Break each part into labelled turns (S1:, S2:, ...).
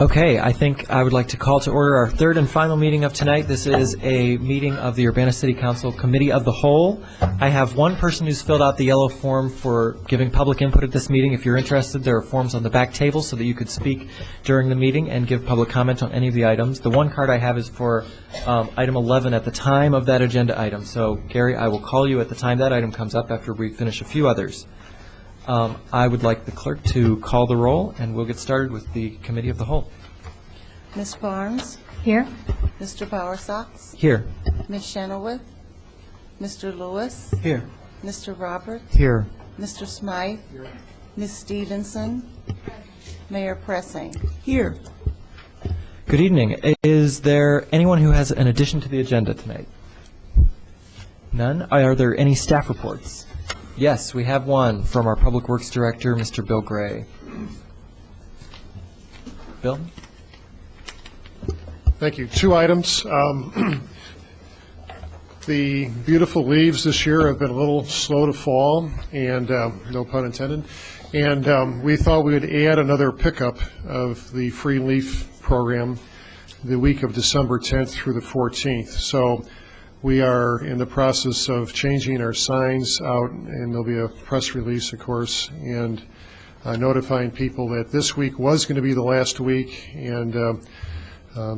S1: Okay, I think I would like to call to order our third and final meeting of tonight. This is a meeting of the Urbana City Council Committee of the Whole. I have one person who's filled out the yellow form for giving public input at this meeting. If you're interested, there are forms on the back table so that you could speak during the meeting and give public comment on any of the items. The one card I have is for item 11 at the time of that agenda item. So, Gary, I will call you at the time that item comes up after we finish a few others. I would like the clerk to call the roll, and we'll get started with the Committee of the Whole.
S2: Ms. Barnes?
S3: Here.
S2: Mr. Bowersox?
S1: Here.
S2: Ms. Chenoweth? Mr. Lewis?
S1: Here.
S2: Mr. Robert?
S1: Here.
S2: Mr. Smythe? Ms. Stevenson? Mayor Pressing?
S1: Here. Good evening. Is there anyone who has an addition to the agenda tonight? None? Are there any staff reports? Yes, we have one from our Public Works Director, Mr. Bill Gray. Bill?
S4: Thank you. Two items. The beautiful leaves this year have been a little slow to fall, and no pun intended. And we thought we would add another pickup of the free leaf program the week of December 10th through the 14th. So we are in the process of changing our signs out, and there'll be a press release, of course, and notifying people that this week was going to be the last week, and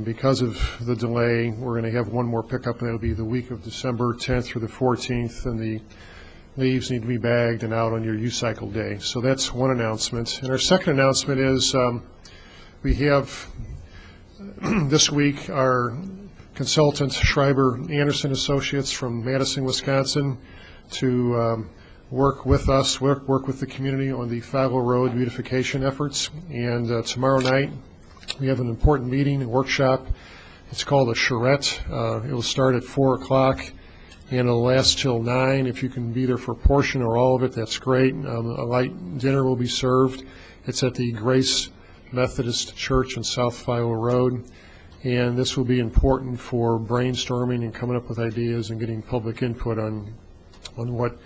S4: because of the delay, we're going to have one more pickup, and that'll be the week of December 10th through the 14th, and the leaves need to be bagged and out on your U-cycle day. So that's one announcement. And our second announcement is we have this week our consultant Schreiber Anderson Associates from Madison, Wisconsin, to work with us, work with the community on the Philo Road beautification efforts. And tomorrow night we have an important meeting, a workshop. It's called a charrette. It will start at 4 o'clock and it'll last till 9. If you can be there for a portion or all of it, that's great. A light dinner will be served. It's at the Grace Methodist Church on South Philo Road. And this will be important for brainstorming and coming up with ideas and getting public input on what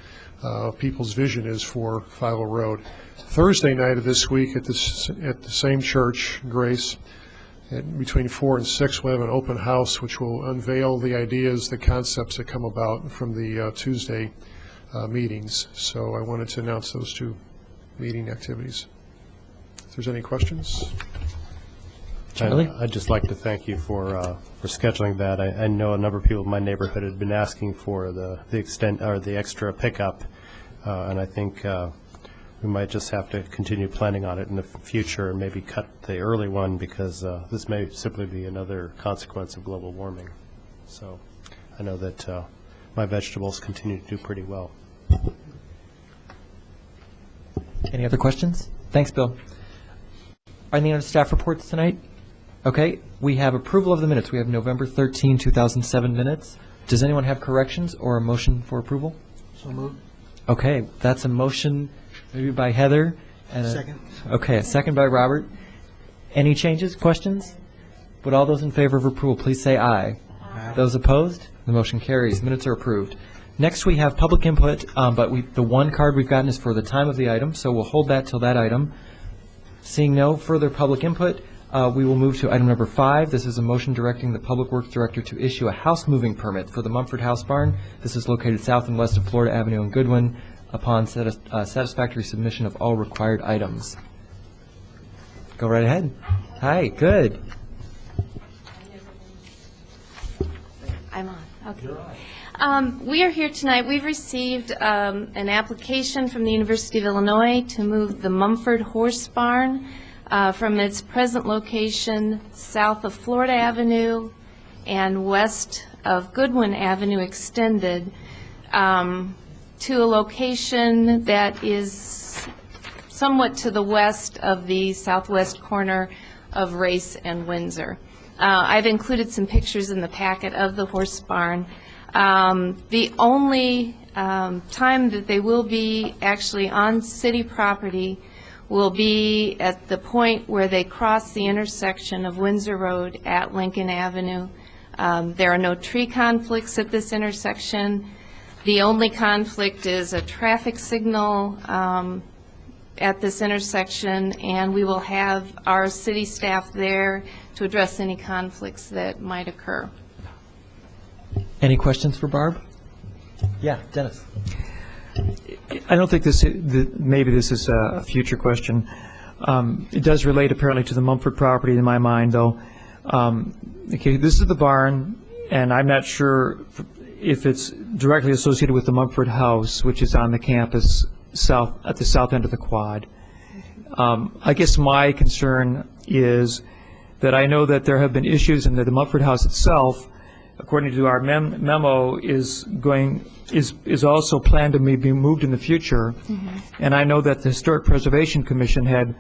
S4: people's vision is for Philo Road. Thursday night of this week at the same church, Grace, between 4 and 6, we'll have an open house which will unveil the ideas, the concepts that come about from the Tuesday meetings. So I wanted to announce those two meeting activities. If there's any questions.
S1: Charlie?
S5: I'd just like to thank you for scheduling that. I know a number of people in my neighborhood had been asking for the extra pickup, and I think we might just have to continue planning on it in the future and maybe cut the early one because this may simply be another consequence of global warming. So I know that my vegetables continue to do pretty well.
S1: Any other questions? Thanks, Bill. Are any other staff reports tonight? Okay, we have approval of the minutes. We have November 13, 2007 minutes. Does anyone have corrections or a motion for approval?
S6: So moved.
S1: Okay, that's a motion maybe by Heather. And
S6: Second.
S1: Okay, a second by Robert. Any changes, questions? Would all those in favor of approval please say aye. Aye. Those opposed? The motion carries. Minutes are approved. Next we have public input, but the one card we've gotten is for the time of the item, so we'll hold that till that item. Seeing no further public input, we will move to item number 5. This is a motion directing the Public Works Director to issue a house moving permit for the Mumford House Barn. This is located south and west of Florida Avenue in Goodwin upon satisfactory submission of all required items. Go right ahead. Hi, good.
S3: I'm on. Okay. We are here tonight. We've received an application from the University of Illinois to move the Mumford Horse Barn from its present location south of Florida Avenue and west of Goodwin Avenue extended to a location that is somewhat to the west of the southwest corner of Race and Windsor. I've included some pictures in the packet of the horse barn. The only time that they will be actually on city property will be at the point where they cross the intersection of Windsor Road at Lincoln Avenue. There are no tree conflicts at this intersection. The only conflict is a traffic signal at this intersection, and we will have our city staff there to address any conflicts that might occur.
S1: Any questions for Barb? Yeah, Dennis.
S6: I don't think maybe this is a future question. It does relate apparently to the Mumford property in my mind, though. Okay, this is the barn, and I'm not sure if it's directly associated with the Mumford House, which is on the campus at the south end of the quad. I guess my concern is that I know that there have been issues and that the Mumford House itself, according to our memo, is also planned to be moved in the future. And I know that the Historic Preservation Commission had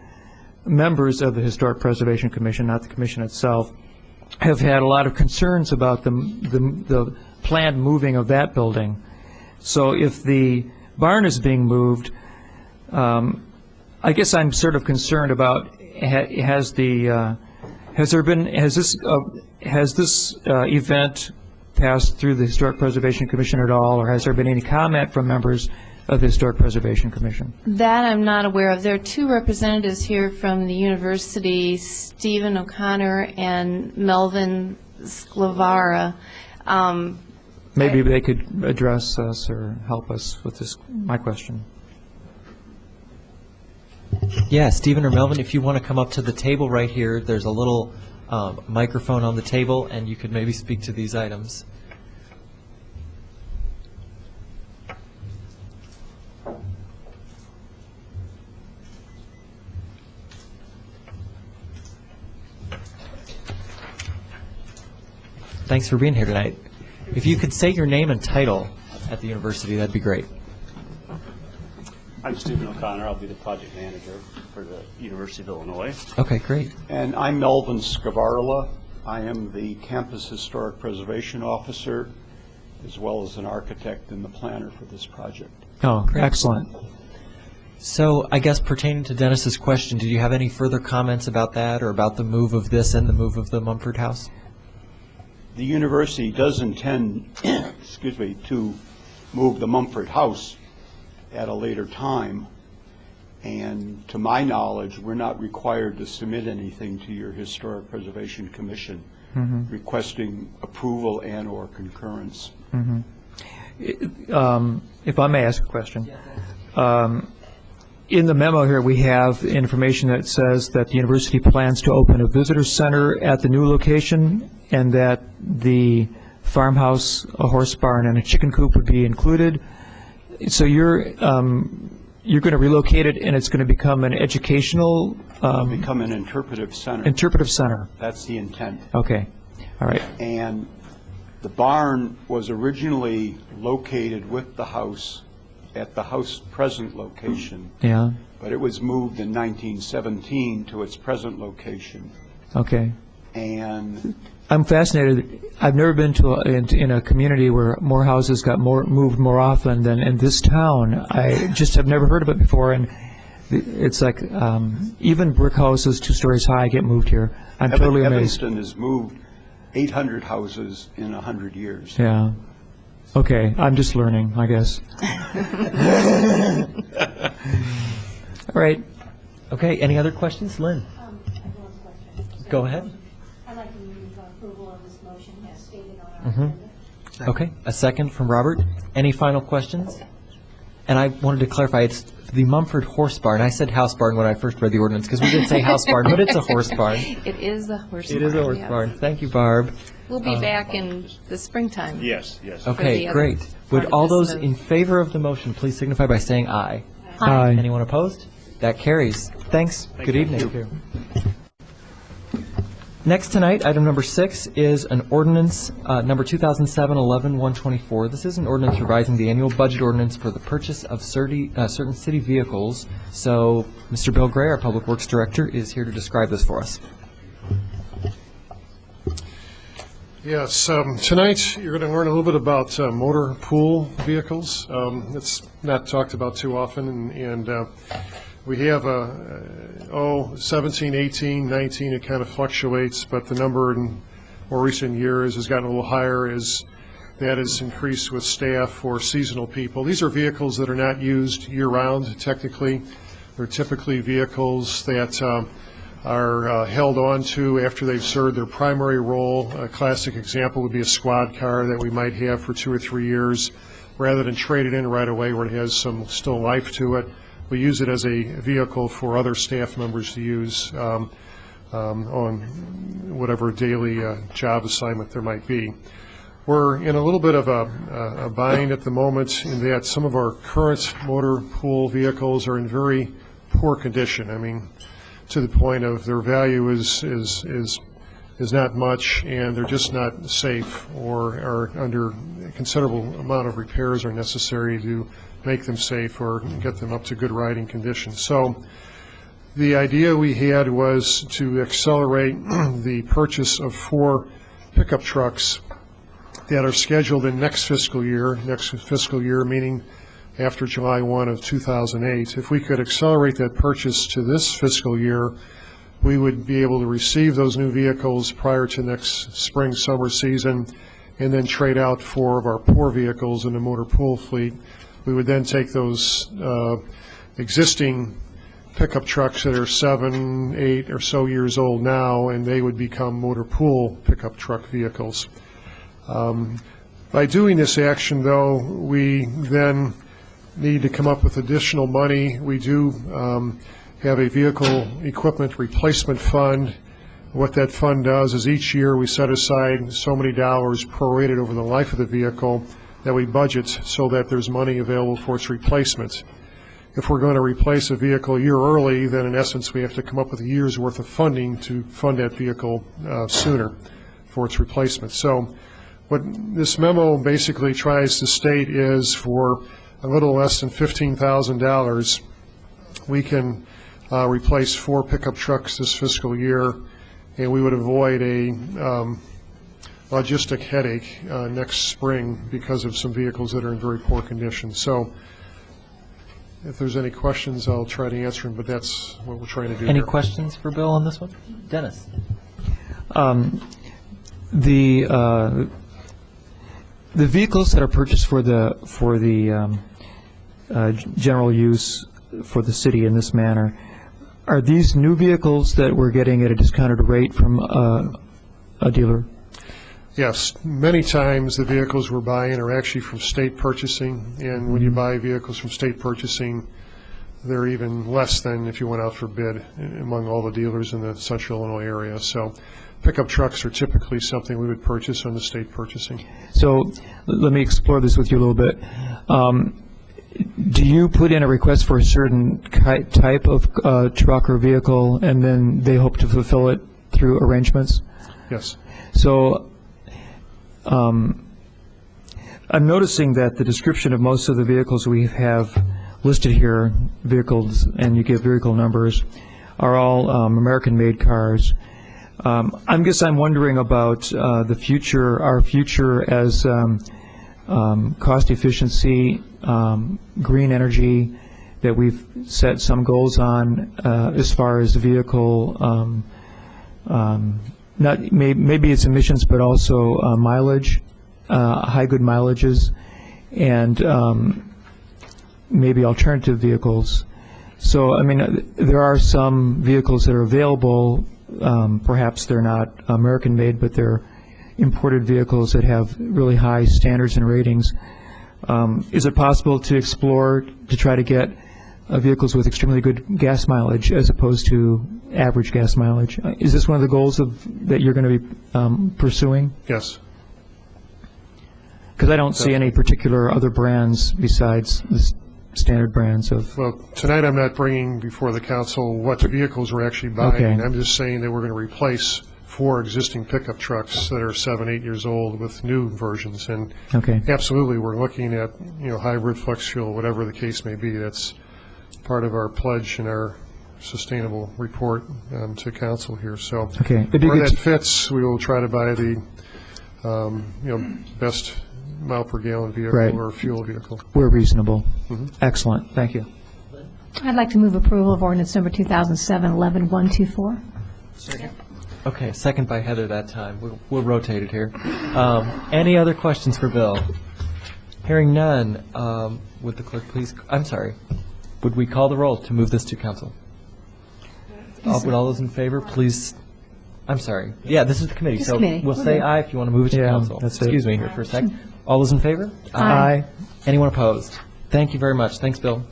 S6: members of the Historic Preservation Commission, not the commission itself, have had a lot of concerns about the planned moving of that building. So if the barn is being moved, I guess I'm sort of concerned about has this event passed through the Historic Preservation Commission at all, or has there been any comment from members of the Historic Preservation Commission?
S3: That I'm not aware of. There are two representatives here from the university, Stephen O'Connor and Melvin Sclavara.
S6: Maybe they could address us or help us with my question.
S1: Yeah, Stephen or Melvin, if you want to come up to the table right here, there's a little microphone on the table, and you could maybe speak to these items. Thanks for being here tonight. If you could say your name and title at the university, that'd be great.
S7: I'm Stephen O'Connor. I'll be the project manager for the University of Illinois.
S1: Okay, great.
S8: And I'm Melvin Scavarla. I am the campus historic preservation officer, as well as an architect and the planner for this project.
S6: Oh, excellent.
S1: So I guess pertaining to Dennis's question, did you have any further comments about that or about the move of this and the move of the Mumford House?
S8: The university does intend, excuse me, to move the Mumford House at a later time. And to my knowledge, we're not required to submit anything to your Historic Preservation Commission requesting approval and or concurrence.
S6: If I may ask a question. In the memo here, we have information that says that the university plans to open a visitor center at the new location and that the farmhouse, a horse barn, and a chicken coop would be included. So you're going to relocate it, and it's going to become an educational...
S8: become an interpretive center.
S6: Interpretive center.
S8: That's the intent.
S6: Okay. All right.
S8: And the barn was originally located with the house at the house present location.
S6: Yeah.
S8: But it was moved in 1917 to its present location.
S6: Okay.
S8: And
S6: I'm fascinated. I've never been to in a community where more houses got moved more often than in this town. I just have never heard of it before, and it's like even brick houses 2 stories high get moved here. I'm totally amazed.
S8: Evanston has moved 800 houses in 100 years.
S6: Yeah. Okay, I'm just learning, I guess. All right.
S1: Okay, any other questions? Lynn?
S9: I have one question.
S1: Go ahead.
S9: I'd like to move approval of this motion as stated on our agenda.
S1: Okay, a second from Robert. Any final questions? And I wanted to clarify, it's the Mumford Horse Barn. I said house barn when I first read the ordinance because we did say house barn, but it's a horse barn.
S3: It is a horse barn.
S1: It is a horse
S3: yes.
S1: barn. Thank you, Barb.
S3: We'll be back in the springtime.
S7: Yes, yes.
S1: Okay,
S3: the other
S1: great.
S3: part
S1: Would
S3: of
S1: all
S3: this
S1: those
S3: move.
S1: in favor of the motion please signify by saying aye?
S6: Aye.
S1: Anyone opposed? That carries. Thanks. Good evening. Next tonight, item number 6 is an ordinance, number 2007-11-124. This is an ordinance revising the annual budget ordinance for the purchase of certain city vehicles. So, Mr. Bill Gray, our Public Works Director, is here to describe this for us.
S4: Yes, tonight you're going to learn a little bit about motor pool vehicles. It's not talked about too often, and we have 17, 18, 19, it kind of fluctuates, but the number in more recent years has gotten a little higher as that has increased with staff or seasonal people. These are vehicles that are not used year-round, technically. They're typically vehicles that are held on to after they've served their primary role. A classic example would be a squad car that we might have for 2 or 3 years. Rather than trade it in right away where it has some still life to it, we use it as a vehicle for other staff members to use on whatever daily job assignment there might be. We're in a little bit of a bind at the moment in that some of our current motor pool vehicles are in very poor condition. I mean, to the point of their value is not much, and they're just not safe, or are under a considerable amount of repairs are necessary to make them safe or get them up to good riding condition. So the idea we had was to accelerate the purchase of 4 pickup trucks that are scheduled in next fiscal year meaning after July 1 of 2008. If we could accelerate that purchase to this fiscal year, we would be able to receive those new vehicles prior to next spring, summer season, and then trade out 4 of our poor vehicles in the motor pool fleet. We would then take those existing pickup trucks that are 7, 8 or so years old now, and they would become motor pool pickup truck vehicles. By doing this action, though, we then need to come up with additional money. We do have a vehicle equipment replacement fund. What that fund does is each year we set aside so many dollars prorated over the life of the vehicle that we budget so that there's money available for its replacement. If we're going to replace a vehicle a year early, then in essence we have to come up with a year's worth of funding to fund that vehicle sooner for its replacement. So what this memo basically tries to state is for a little less than $15,000, we can replace 4 pickup trucks this fiscal year, and we would avoid a logistic headache next spring because of some vehicles that are in very poor condition. So if there's any questions, I'll try to answer them, but that's what we're trying to do.
S1: Any
S4: here.
S1: questions for Bill on this one? Dennis?
S6: The vehicles that are purchased for the general use for the city in this manner, are these new vehicles that we're getting at a discounted rate from a dealer?
S4: Yes, many times the vehicles we're buying are actually from state purchasing, and when you buy vehicles from state purchasing, they're even less than if you went out for bid among all the dealers in the central Illinois area. So pickup trucks are typically something we would purchase on the state purchasing.
S6: So let me explore this with you a little bit. Do you put in a request for a certain type of truck or vehicle, and then they hope to fulfill it through arrangements?
S4: Yes.
S6: So I'm noticing that the description of most of the vehicles we have listed here, vehicles, and you give vehicle numbers, are all American-made cars. I'm wondering about the future, our future as cost efficiency, green energy, that we've set some goals on as far as the vehicle, maybe it's emissions, but also mileage, high good mileages, and maybe alternative vehicles. So, I mean, there are some vehicles that are available. Perhaps they're not American-made, but they're imported vehicles that have really high standards and ratings. Is it possible to explore to try to get vehicles with extremely good gas mileage as opposed to average gas mileage? Is this one of the goals that you're going to be pursuing?
S4: Yes.
S6: Because I don't see any particular other brands besides the standard brands of...
S4: Well, tonight I'm not bringing before the council what vehicles we're actually buying.
S6: Okay.
S4: I'm just saying that we're going to replace 4 existing pickup trucks that are 7, 8 years old with new versions. And
S6: Okay.
S4: absolutely, we're looking at, hybrid, flex fuel, whatever the case may be. That's part of our pledge and our sustainable report to council here. So
S6: Okay. It'd be
S4: where
S6: good
S4: that fits, we will try to buy the best mile per gallon vehicle
S6: Right.
S4: or fuel vehicle.
S6: We're reasonable. Excellent. Thank you.
S9: I'd like to move approval of ordinance number 2007-11124.
S1: Okay, second by Heather that time. We'll rotate it here. Any other questions for Bill? Hearing none, would the clerk please, I'm sorry. Would we call the roll to move this to council? Would all those in favor, please, I'm sorry. Yeah, this is the committee, so we'll say aye if you want to move it to
S6: Yeah,
S1: council.
S6: that's it.
S1: Excuse me here for a sec. All those in favor?
S6: Aye.
S1: Anyone opposed? Thank you very much. Thanks, Bill.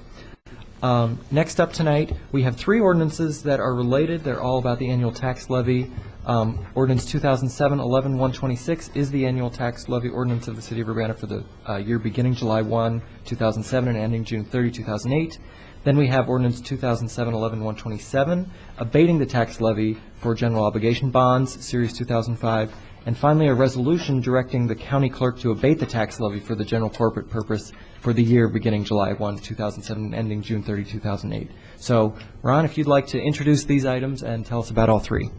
S1: Next up tonight, we have three ordinances that are related. They're all about the annual tax levy. Ordinance 2007-11-126 is the annual tax levy ordinance of the City of Urbana for the year beginning July 1, 2007 and ending June 30, 2008. Then we have ordinance 2007-11-127, abating the tax levy for general obligation bonds, Series 2005. And finally, a resolution directing the county clerk to abate the tax levy for the general corporate purpose for the year beginning July 1, 2007 and ending June 30, 2008. So, Ron, if you'd like to introduce these items and tell us about all three.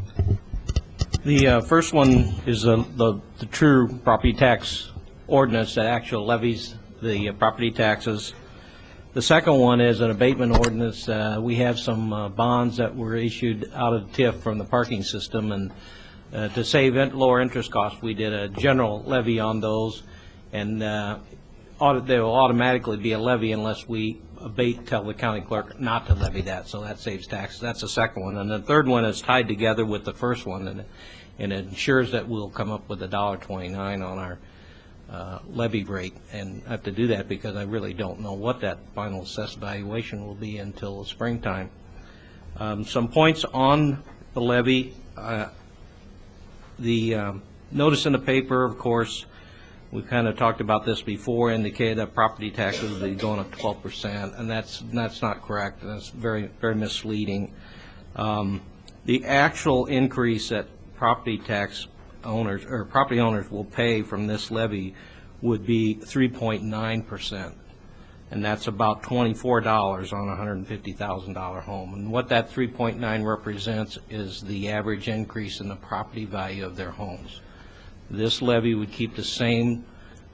S10: The first one is the true property tax ordinance that actually levies the property taxes. The second one is an abatement ordinance. We have some bonds that were issued out of TIF from the parking system, and to save lower interest costs, we did a general levy on those, and they will automatically be a levy unless we abate, tell the county clerk not to levy that, so that saves taxes. That's the second one. And the third one is tied together with the first one, and it ensures that we'll come up with $1.29 on our levy rate. And I have to do that because I really don't know what that final assessed valuation will be until the springtime. Some points on the levy. The notice in the paper, of course, we kind of talked about this before, indicated that property taxes will be going up 12%, and that's not correct. That's very, very misleading. The actual increase that property tax owners or property owners will pay from this levy would be 3.9%, and that's about $24 on a $150,000 home. And what that 3.9 represents is the average increase in the property value of their homes. This levy would keep the same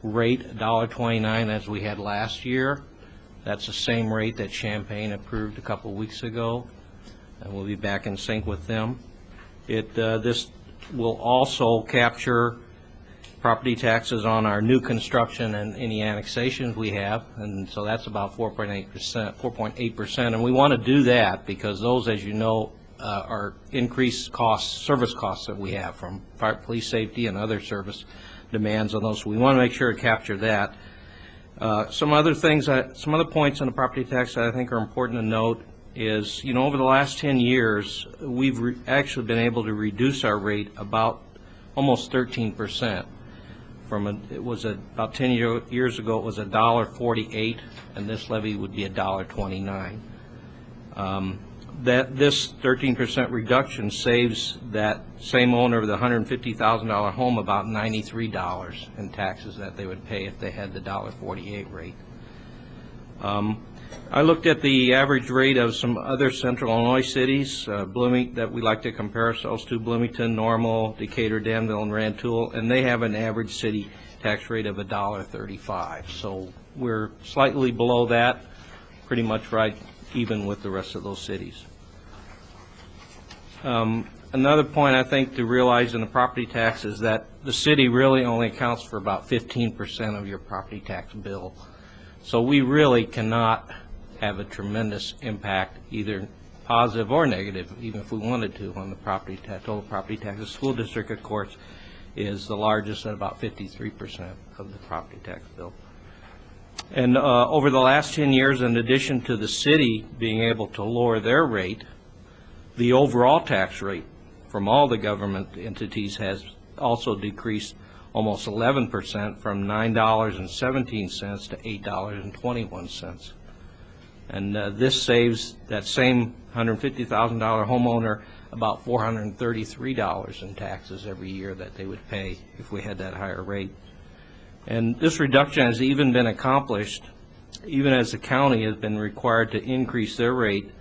S10: rate, $1.29, as we had last year. That's the same rate that Champaign approved a couple of weeks ago, and we'll be back in sync with them. This will also capture property taxes on our new construction and any annexations we have, and so that's about 4.8%. And we want to do that because those, as you know, are increased costs, service costs that we have from fire, police safety and other service demands on those. So we want to make sure to capture that. Some other points on the property tax that I think are important to note is, over the last 10 years, we've actually been able to reduce our rate about almost 13%. About 10 years ago, it was $1.48, and this levy would be $1.29. This 13% reduction saves that same owner of the $150,000 home about $93 in taxes that they would pay if they had the $1.48 rate. I looked at the average rate of some other central Illinois cities, that we like to compare ourselves to: Bloomington, Normal, Decatur, Danville, and Rantoul, and they have an average city tax rate of $1.35. So we're slightly below that, pretty much right even with the rest of those cities. Another point I think to realize in the property tax is that the city really only accounts for about 15% of your property tax bill. So we really cannot have a tremendous impact, either positive or negative, even if we wanted to, on the property tax, total property tax. The school district, of course, is the largest at about 53% of the property tax bill. And over the last 10 years, in addition to the city being able to lower their rate, the overall tax rate from all the government entities has also decreased almost 11%, from $9.17 to $8.21. And this saves that same $150,000 homeowner about $433 in taxes every year that they would pay if we had that higher rate. And this reduction has even been accomplished even as the county has been required to increase their rate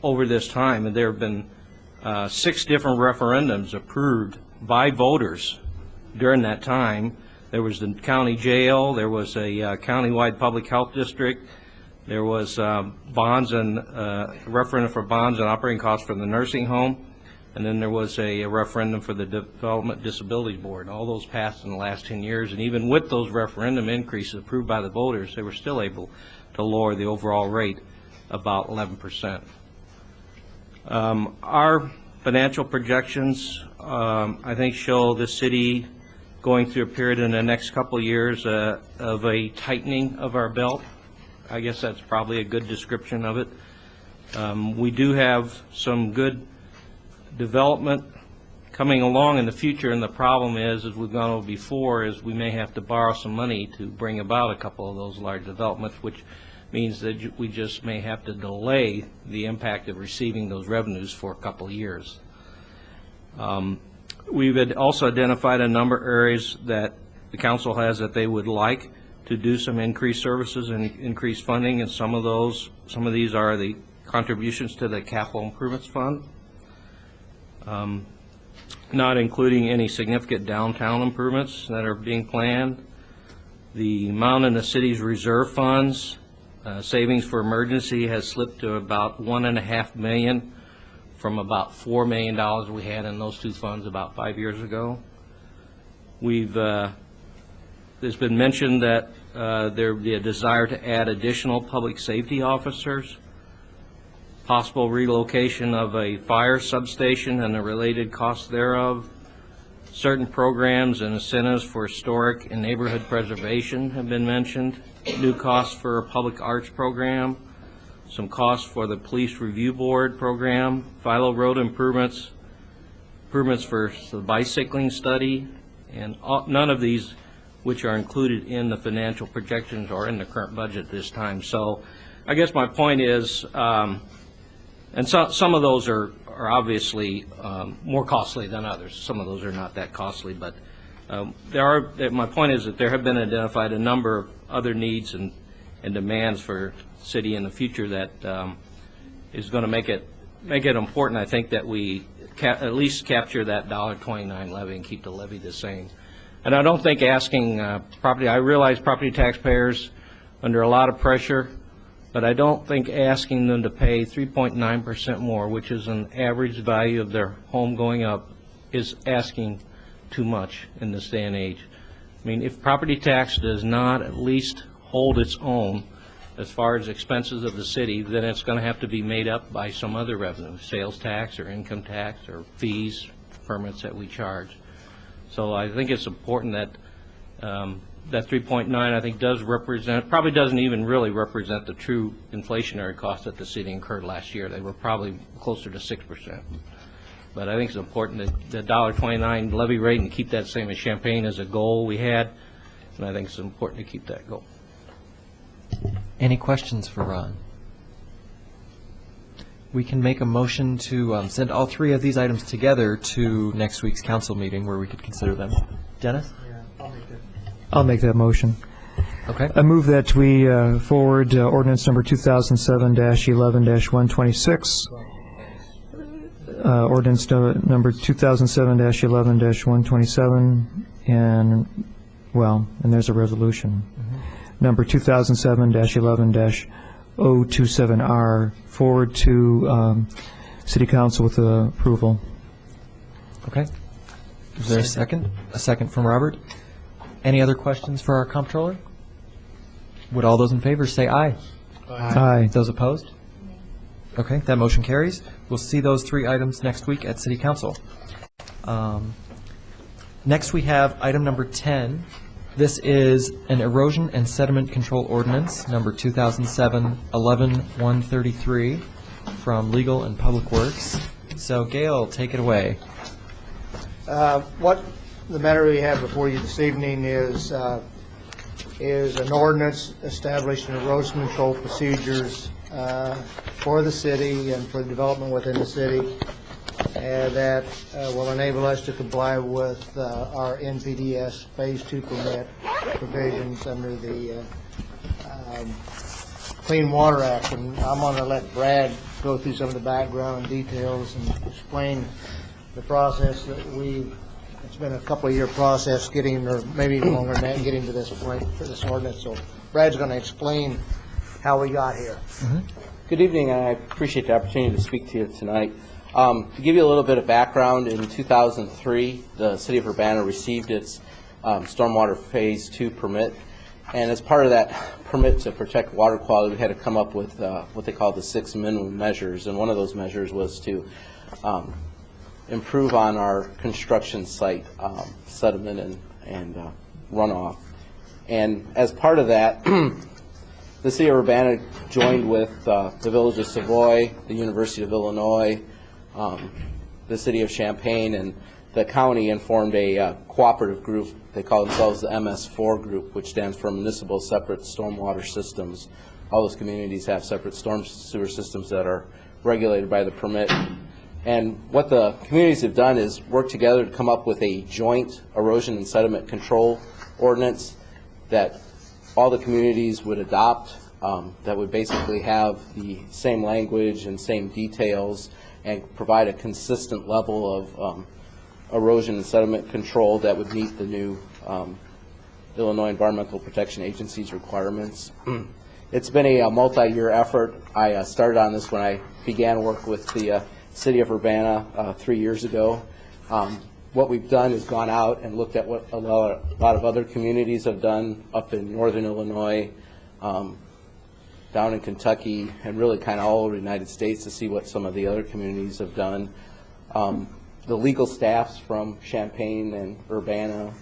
S10: over this time. And there have been 6 different referendums approved by voters during that time. There was the county jail, there was a countywide public health district, there was bonds and referendum for bonds and operating costs for the nursing home, and then there was a referendum for the Development Disabilities Board. All those passed in the last 10 years, and even with those referendum increases approved by the voters, they were still able to lower the overall rate about 11%. Our financial projections, I think, show the city going through a period in the next couple of years of a tightening of our belt. I guess that's probably a good description of it. We do have some good development coming along in the future, and the problem is, as we've gone over before, is we may have to borrow some money to bring about a couple of those large developments, which means that we just may have to delay the impact of receiving those revenues for a couple of years. We've also identified a number of areas that the council has that they would like to do some increased services and increased funding, and some of these are the contributions to the Capital Improvements Fund, not including any significant downtown improvements that are being planned. The amount in the city's reserve funds, savings for emergency, has slipped to about $1.5 million from about $4 million we had in those two funds about 5 years ago. There's been mentioned that there would be a desire to add additional public safety officers, possible relocation of a fire substation and the related costs thereof. Certain programs and incentives for historic and neighborhood preservation have been mentioned. New costs for a public arts program, some costs for the police review board program, Philo Road improvements for the bicycling study, and none of these which are included in the financial projections or in the current budget this time. So I guess my point is, and some of those are obviously more costly than others. Some of those are not that costly, but my point is that there have been identified a number of other needs and demands for the city in the future that is going to make it important, I think, that we at least capture that $1.29 levy and keep the levy the same. And I don't think asking I realize property taxpayers under a lot of pressure, but I don't think asking them to pay 3.9% more, which is an average value of their home going up, is asking too much in this day and age. I mean, if property tax does not at least hold its own as far as expenses of the city, then it's going to have to be made up by some other revenue, sales tax or income tax or fees, permits that we charge. So I think it's important that that 3.9, I think, probably doesn't even really represent the true inflationary cost that the city incurred last year. They were probably closer to 6%. But I think it's important that the $1.29 levy rate and keep that same as Champaign as a goal we had, and I think it's important to keep that goal.
S1: Any questions for Ron? We can make a motion to send all three of these items together to next week's council meeting where we could consider them. Dennis?
S6: I'll make that motion.
S1: Okay.
S6: I move that we forward ordinance number 2007-11-126, ordinance number 2007-11-127, and there's a resolution. Number 2007-11-027R forward to City Council with approval.
S1: Okay. Is there a second? A second from Robert. Any other questions for our comptroller? Would all those in favor say aye?
S6: Aye.
S1: Those opposed? Okay, that motion carries. We'll see those three items next week at City Council. Next, we have item number 10. This is an erosion and sediment control ordinance, number 2007-11-133, from Legal and Public Works. So, Gail, take it away.
S11: What the matter we have before you this evening is an ordinance establishing erosion control procedures for the city and for the development within the city that will enable us to comply with our NPDES Phase 2 permit provisions under the Clean Water Act. And I'm going to let Brad go through some of the background and details and explain the process that it's been a couple of year process getting, or maybe even longer than that, getting to this point for this ordinance. So Brad's going to explain how we got here.
S12: Good evening. I appreciate the opportunity to speak to you tonight. To give you a little bit of background, in 2003, the City of Urbana received its Stormwater Phase 2 permit, and as part of that permit to protect water quality, we had to come up with what they call the 6 minimum measures, and one of those measures was to improve on our construction site sediment and runoff. And as part of that, the City of Urbana joined with the Village of Savoy, the University of Illinois, the City of Champaign, and the county, and formed a cooperative group. They call themselves the MS4 group, which stands for Municipal Separate Stormwater Systems. All those communities have separate storm sewer systems that are regulated by the permit. And what the communities have done is work together to come up with a joint erosion and sediment control ordinance that all the communities would adopt, that would basically have the same language and same details and provide a consistent level of erosion and sediment control that would meet the new Illinois Environmental Protection Agency's requirements. It's been a multi-year effort. I started on this when I began work with the City of Urbana 3 years ago. What we've done is gone out and looked at what a lot of other communities have done up in northern Illinois, down in Kentucky, and really kind of all over the United States to see what some of the other communities have done. The legal staffs from Champaign and Urbana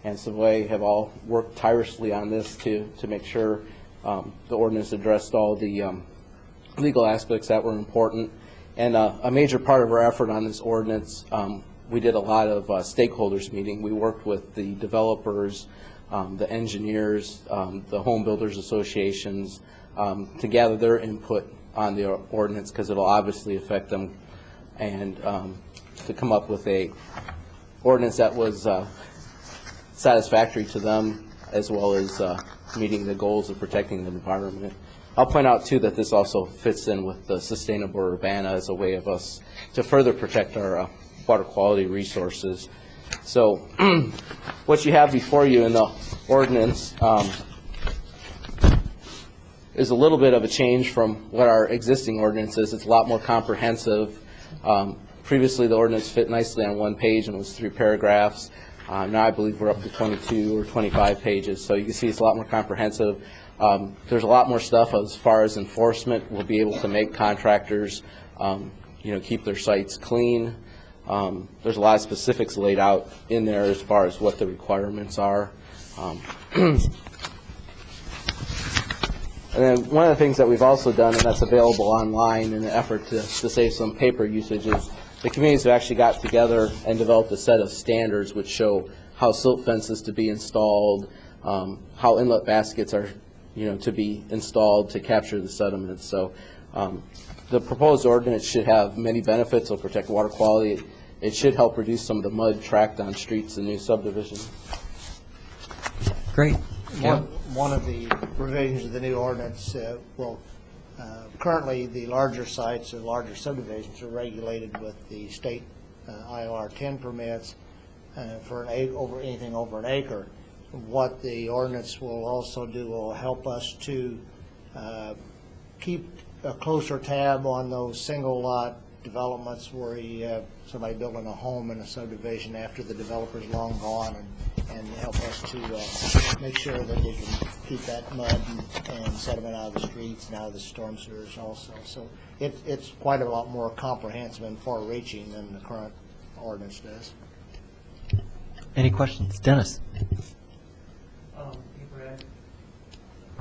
S12: and Savoy have all worked tirelessly on this to make sure the ordinance addressed all the legal aspects that were important. And a major part of our effort on this ordinance, we did a lot of stakeholders meeting. We worked with the developers, the engineers, the home builders associations, to gather their input on the ordinance, because it'll obviously affect them, and to come up with a ordinance that was satisfactory to them, as well as meeting the goals of protecting the environment. I'll point out too that this also fits in with the Sustainable Urbana as a way of us to further protect our water quality resources. So what you have before you in the ordinance is a little bit of a change from what our existing ordinance is. It's a lot more comprehensive. Previously, the ordinance fit nicely on one page and was 3 paragraphs. Now I believe we're up to 22 or 25 pages, so you can see it's a lot more comprehensive. There's a lot more stuff as far as enforcement. We'll be able to make contractors keep their sites clean. There's a lot of specifics laid out in there as far as what the requirements are. And then one of the things that we've also done, and that's available online in an effort to save some paper usage, is the communities have actually got together and developed a set of standards which show how silt fences to be installed, how inlet baskets are to be installed to capture the sediments. So the proposed ordinance should have many benefits. It'll protect water quality. It should help reduce some of the mud tracked on streets in new subdivisions.
S1: Great.
S11: One of the provisions of the new ordinance currently the larger sites and larger subdivisions are regulated with the state ILR 10 permits for anything over an acre. What the ordinance will also do will help us to keep a closer tab on those single lot developments where you have somebody building a home in a subdivision after the developer's long gone, and help us to make sure that we can keep that mud and sediment out of the streets and out of the storm sewers also. So it's quite a lot more comprehensive and far-reaching than the current ordinance does.
S1: Any questions? Dennis? Oh,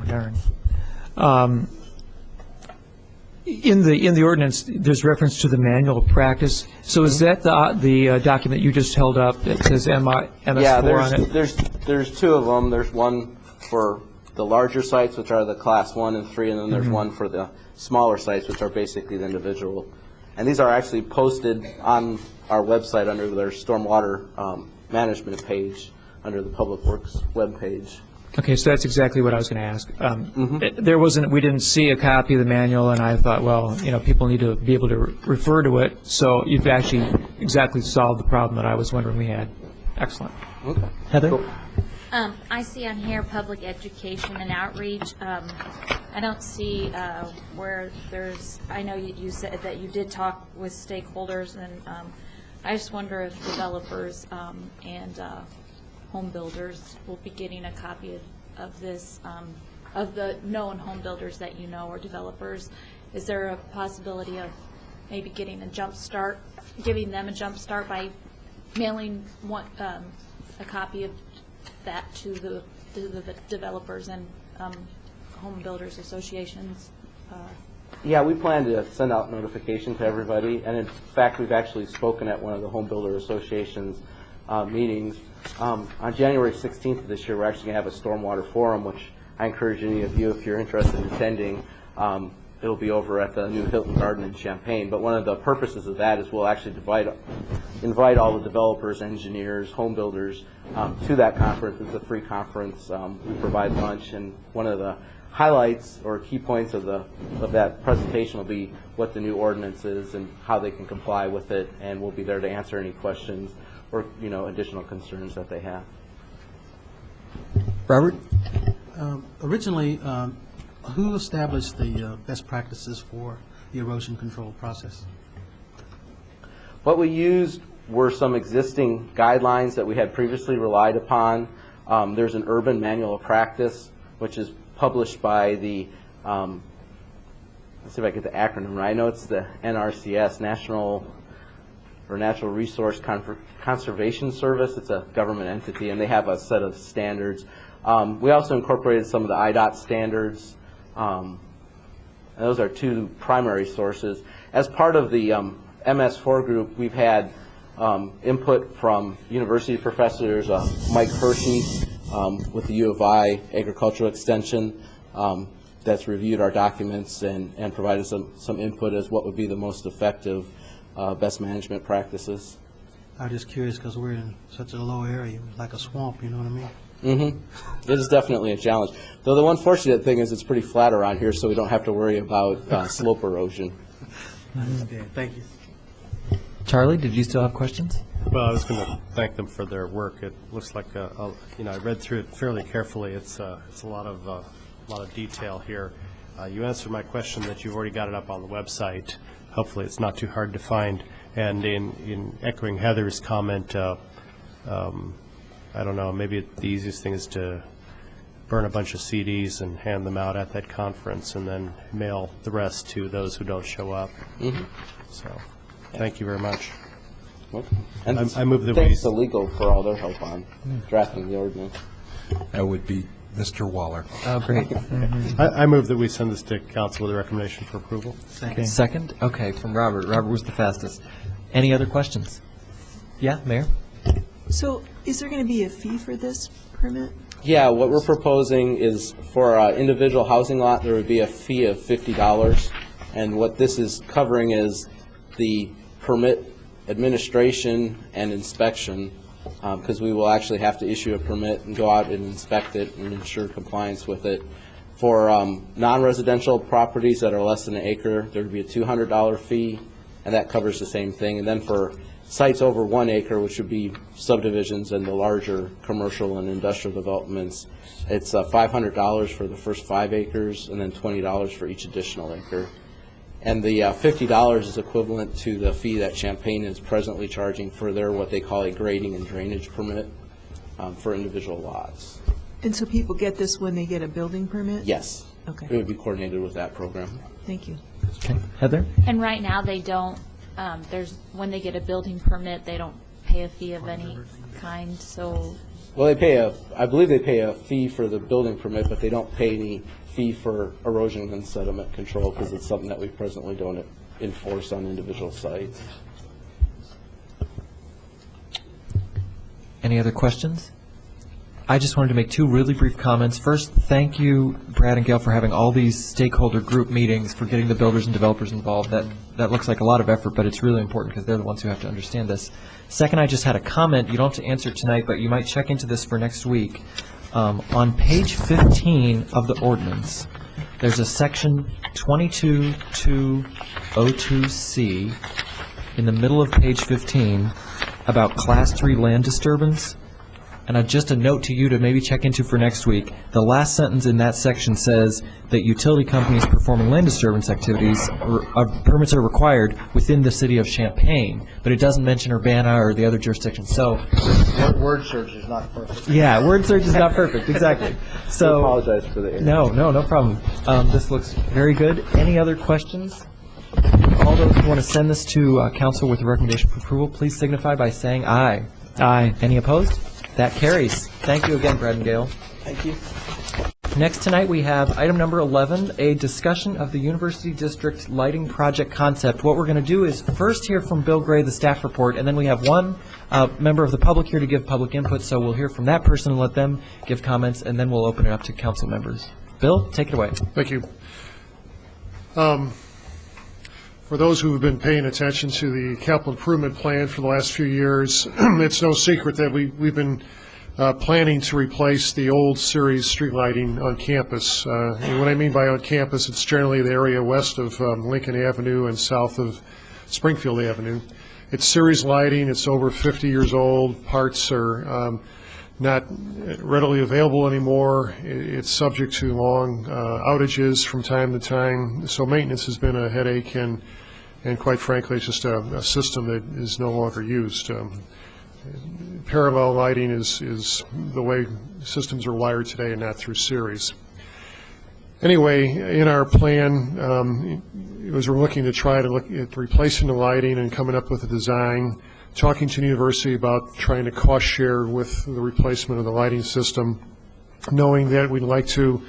S1: darn.
S6: In the ordinance, there's reference to the manual of practice. So is that the document you just held up that says MS4 on it?
S12: There's 2 of them. There's one for the larger sites, which are the class 1 and 3, and then there's one for the smaller sites, which are basically the individual. And these are actually posted on our website under their stormwater management page, under the Public Works webpage.
S6: Okay, so that's exactly what I was going to ask. We didn't see a copy of the manual, and I thought, well, people need to be able to refer to it. So you've actually exactly solved the problem that I was wondering we had. Excellent.
S12: Okay.
S1: Heather?
S9: I see on here public education and outreach.
S13: I don't see where there's, I know you said that you did talk with stakeholders, and I just wonder if developers and home builders will be getting a copy of this, of the known home builders that you know or developers. Is there a possibility of maybe getting a jump start, giving them a jump start by mailing one, a copy of that to the developers and home builders associations?
S12: Yeah, we plan to send out notification to everybody, and in fact, we've actually spoken at one of the Home Builder Association's meetings. On January 16th of this year, we're actually going to have a stormwater forum, which I encourage any of you, if you're interested in attending. It'll be over at the new Hilton Garden in Champaign. But one of the purposes of that is we'll actually invite all the developers, engineers, home builders to that conference. It's a free conference. We provide lunch, and one of the highlights or key points of that presentation will be what the new ordinance is and how they can comply with it, and we'll be there to answer any questions or additional concerns that they have.
S1: Robert?
S14: Originally, who established the best practices for the erosion control process?
S12: What we used were some existing guidelines that we had previously relied upon. There's an urban manual of practice, which is published by the, let's see if I get the acronym right. I know it's the NRCS, Natural Resource Conservation Service. It's a government entity, and they have a set of standards. We also incorporated some of the IDOT standards. And those are two primary sources. As part of the MS4 group, we've had input from university professors, Mike Hershey with the U of I Agricultural Extension, that's reviewed our documents and provided some input as what would be the most effective best management practices.
S14: I'm just curious because we're in such a low area, like a swamp, you know what I mean?
S12: Mm-hmm. It is definitely a challenge. Though the one fortunate thing is it's pretty flat around here, so we don't have to worry about slope erosion.
S14: I understand. Thank you.
S1: Charlie, did you still have questions?
S5: Well, I was going to thank them for their work. It looks like I read through it fairly carefully. It's a lot of detail here. You answered my question that you've already got it up on the website. Hopefully, it's not too hard to find. And in echoing Heather's comment, I don't know, maybe the easiest thing is to burn a bunch of CDs and hand them out at that conference and then mail the rest to those who don't show up.
S12: Mm-hmm.
S5: So, thank you very much.
S12: And
S5: I move that
S12: thanks to legal for all their help on drafting the ordinance.
S15: That would be Mr. Waller.
S1: Oh, great. Mm-hmm.
S5: I move that we send this to council with a recommendation for approval.
S1: Okay. Second? Okay, from Robert. Robert was the fastest. Any other questions? Yeah, Mayor?
S16: So is there going to be a fee for this permit?
S12: Yeah, what we're proposing is for an individual housing lot, there would be a fee of $50. And what this is covering is the permit administration and inspection, because we will actually have to issue a permit and go out and inspect it and ensure compliance with it. For non-residential properties that are less than an acre, there would be a $200 fee, and that covers the same thing. And then for sites over 1 acre, which would be subdivisions and the larger commercial and industrial developments, it's $500 for the first 5 acres and then $20 for each additional acre. And the $50 is equivalent to the fee that Champaign is presently charging for their what they call a grading and drainage permit for individual lots.
S16: And so people get this when they get a building permit?
S12: Yes.
S16: Okay.
S12: It would be coordinated with that program.
S16: Thank you.
S1: Okay. Heather?
S13: And right now, they don't, when they get a building permit, they don't pay a fee of any kind, so.
S12: Well, I believe they pay a fee for the building permit, but they don't pay any fee for erosion and sediment control because it's something that we presently don't enforce on individual sites.
S1: Any other questions? I just wanted to make 2 really brief comments. First, thank you, Brad and Gail, for having all these stakeholder group meetings, for getting the builders and developers involved. That looks like a lot of effort, but it's really important because they're the ones who have to understand this. Second, I just had a comment. You don't have to answer it tonight, but you might check into this for next week. On page 15 of the ordinance, there's a section 22.202C in the middle of page 15 about Class 3 land disturbance. And just a note to you to maybe check into for next week, the last sentence in that section says that utility companies performing land disturbance activities, permits are required within the city of Champaign, but it doesn't mention Urbana or the other jurisdictions. So,
S11: Word search is not perfect.
S1: yeah, word search is not perfect, exactly. So,
S12: I apologize for the error.
S1: No problem. This looks very good. Any other questions? All those who want to send this to council with a recommendation for approval, please signify by saying aye.
S6: Aye.
S1: Any opposed? That carries. Thank you again, Brad and Gail.
S12: Thank you.
S1: Next tonight, we have item number 11, a discussion of the University District Lighting Project concept. What we're going to do is first hear from Bill Gray, the staff report, and then we have one member of the public here to give public input, so we'll hear from that person and let them give comments, and then we'll open it up to council members. Bill, take it away.
S4: Thank you. For those who have been paying attention to the capital improvement plan for the last few years, it's no secret that we've been planning to replace the old series street lighting on campus. And what I mean by on campus, it's generally the area west of Lincoln Avenue and south of Springfield Avenue. It's series lighting. It's over 50 years old. Parts are not readily available anymore. It's subject to long outages from time to time. So maintenance has been a headache, and quite frankly, it's just a system that is no longer used. Parallel lighting is the way systems are wired today, and not through series. Anyway, in our plan, we're looking to try to look at replacing the lighting and coming up with a design, talking to the university about trying to cost share with the replacement of the lighting system, knowing that we'd like to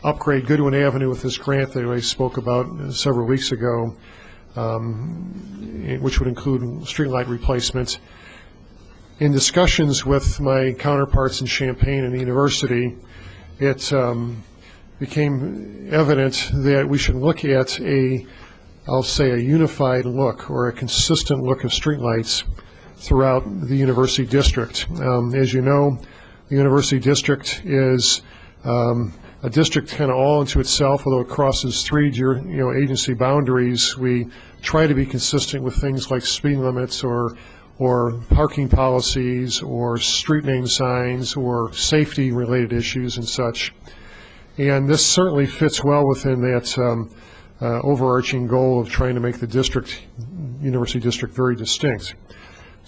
S4: upgrade Goodwin Avenue with this grant that I spoke about several weeks ago, which would include streetlight replacement. In discussions with my counterparts in Champaign and the university, it became evident that we should look at I'll say a unified look or a consistent look of streetlights throughout the university district. As you know, the university district is a district kind of all into itself, although it crosses three agency boundaries. We try to be consistent with things like speed limits or parking policies or street name signs or safety related issues and such. And this certainly fits well within that overarching goal of trying to make the university district very distinct.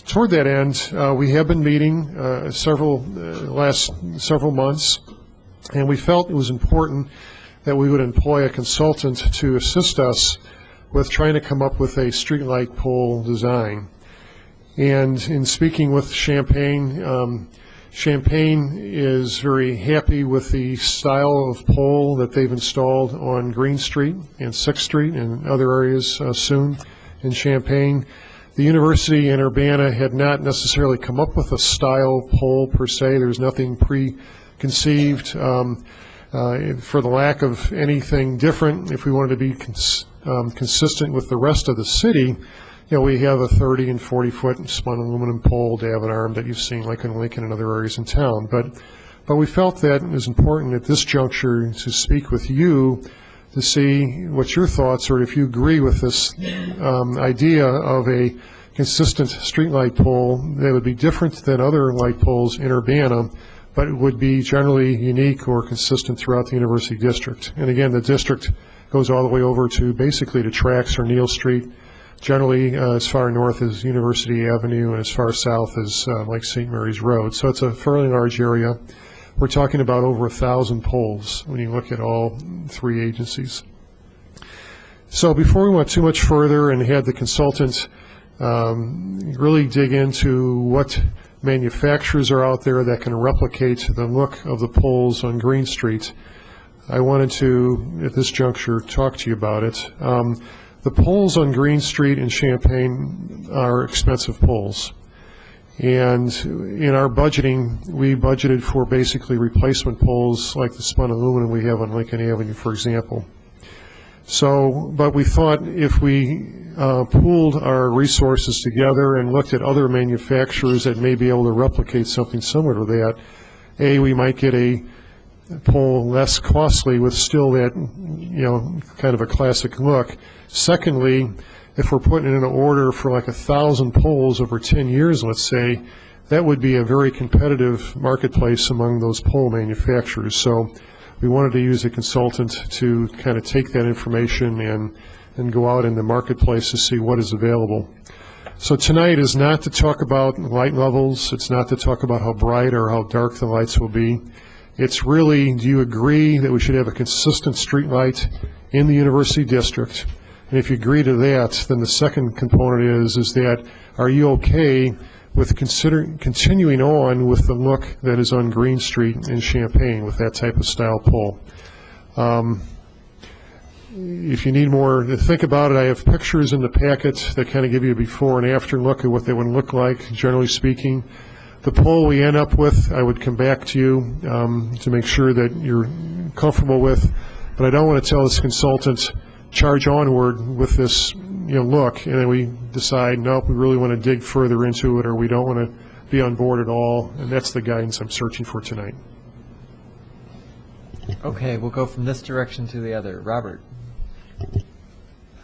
S4: Toward that end, we have been meeting last several months, and we felt it was important that we would employ a consultant to assist us with trying to come up with a streetlight pole design. And in speaking with Champaign, Champaign is very happy with the style of pole that they've installed on Green Street and 6th Street and other areas soon in Champaign. The university in Urbana had not necessarily come up with a style pole per se. There's nothing preconceived. For the lack of anything different, if we wanted to be consistent with the rest of the city, we have a 30 and 40 foot spun aluminum pole, davit arm, that you've seen like in Lincoln and other areas in town. But we felt that it was important at this juncture to speak with you to see what your thoughts are, if you agree with this idea of a consistent streetlight pole that would be different than other light poles in Urbana, but it would be generally unique or consistent throughout the university district. And again, the district goes all the way over to basically to Trax or Neal Street, generally as far north as University Avenue and as far south as like St. Mary's Road. So it's a fairly large area. We're talking about over 1,000 poles when you look at all three agencies. So before we went too much further and had the consultant really dig into what manufacturers are out there that can replicate the look of the poles on Green Street, I wanted to, at this juncture, talk to you about it. The poles on Green Street in Champaign are expensive poles. And in our budgeting, we budgeted for basically replacement poles like the spun aluminum we have on Lincoln Avenue, for example. So, but we thought if we pooled our resources together and looked at other manufacturers that may be able to replicate something similar to that, we might get a pole less costly with still that, kind of a classic look. Secondly, if we're putting in an order for like 1,000 poles over 10 years, let's say, that would be a very competitive marketplace among those pole manufacturers. So we wanted to use a consultant to kind of take that information and go out in the marketplace to see what is available. So tonight is not to talk about light levels. It's not to talk about how bright or how dark the lights will be. It's really, do you agree that we should have a consistent street light in the University District? And if you agree to that, then the second component is that, are you okay with continuing on with the look that is on Green Street in Champaign with that type of style pole? If you need more to think about it, I have pictures in the packet that kind of give you a before and after look at what they would look like, generally speaking. The pole we end up with, I would come back to you to make sure that you're comfortable with, but I don't want to tell this consultant, charge onward with this look, and then we decide, nope, we really want to dig further into it, or we don't want to be on board at all, and that's the guidance I'm searching for tonight.
S1: Okay, we'll go from this direction to the other. Robert.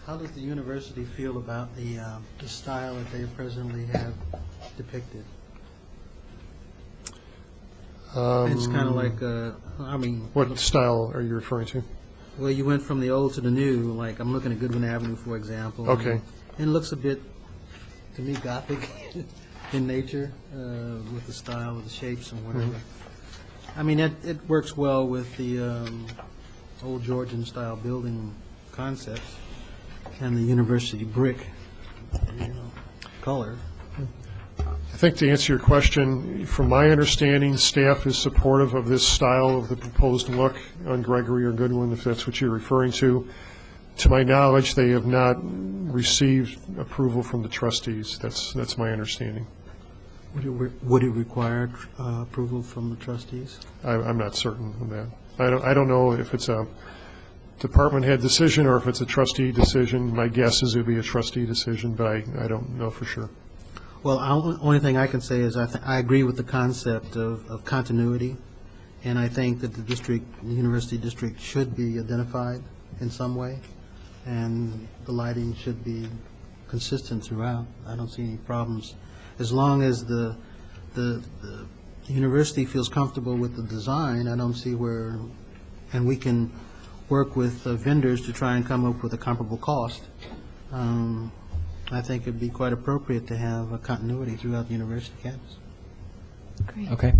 S14: How does the university feel about the style that they presently have depicted? It's kind of like,
S4: What style are you referring to?
S14: Well, you went from the old to the new, like I'm looking at Goodwin Avenue, for example.
S4: Okay.
S14: And it looks a bit, to me, Gothic in nature, with the style, the shapes and whatever.
S4: Mm-hmm.
S14: I mean, it works well with the old Georgian-style building concepts and the university brick, color.
S4: I think to answer your question, from my understanding, staff is supportive of this style of the proposed look on Gregory or Goodwin, if that's what you're referring to. To my knowledge, they have not received approval from the trustees. That's my understanding.
S14: Would it require approval from the trustees?
S4: I'm not certain of that. I don't know if it's a department head decision or if it's a trustee decision. My guess is it would be a trustee decision, but I don't know for sure.
S14: Well, the only thing I can say is I agree with the concept of continuity, and I think that the university district should be identified in some way, and the lighting should be consistent throughout. I don't see any problems. As long as the university feels comfortable with the design, I don't see where, and we can work with vendors to try and come up with a comparable cost. I think it'd be quite appropriate to have a continuity throughout the university campus.
S3: Great.
S1: Okay.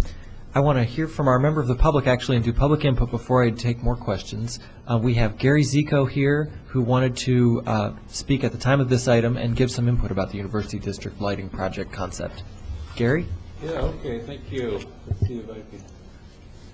S1: I want to hear from our member of the public, actually, and do public input before I take more questions. We have Gary Zico here, who wanted to speak at the time of this item and give some input about the University District lighting project concept. Gary?
S17: Yeah, okay, thank you. Let's see if I can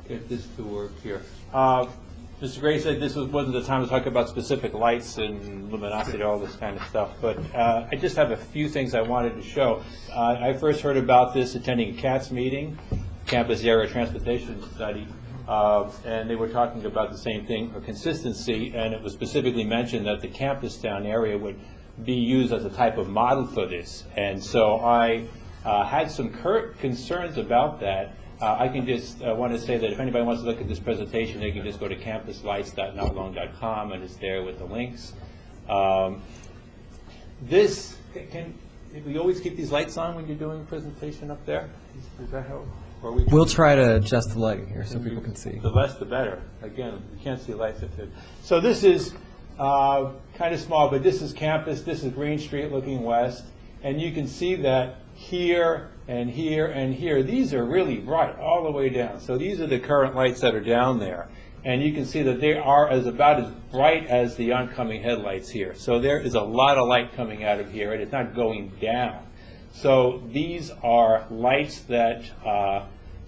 S17: get this to work here. Mr. Gray said this wasn't the time to talk about specific lights and luminosity, all this kind of stuff, but I just have a few things I wanted to show. I first heard about this attending a CATS meeting, Campus Area Transportation Study, and they were talking about the same thing, or consistency, and it was specifically mentioned that the campus town area would be used as a type of model for this. And so I had some concerns about that. I can just want to say that if anybody wants to look at this presentation, they can just go to campuslights.notlong.com, and it's there with the links. We always keep these lights on when you're doing a presentation up there? Is that how?
S1: We'll try to adjust the lighting here so people can see.
S17: The less the better. Again, you can't see lights if it. So this is kind of small, but this is campus. This is Green Street looking west. And you can see that here and here and here. These are really bright all the way down. So these are the current lights that are down there. And you can see that they are about as bright as the oncoming headlights here. So there is a lot of light coming out of here, and it's not going down. So these are lights that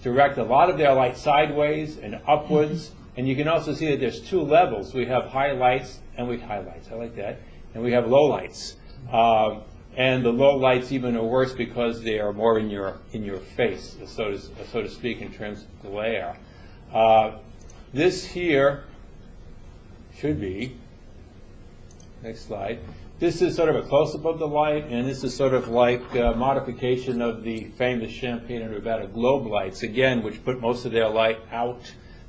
S17: direct a lot of their light sideways and upwards. And you can also see that there's two levels. We have highlights, and highlights, I like that, and we have low lights. And the low lights even are worse because they are more in your face, so to speak, in terms of glare. This here should be, next slide, this is sort of a close-up of the light, and this is sort of like a modification of the famous Champaign and Urbana globe lights, again, which put most of their light out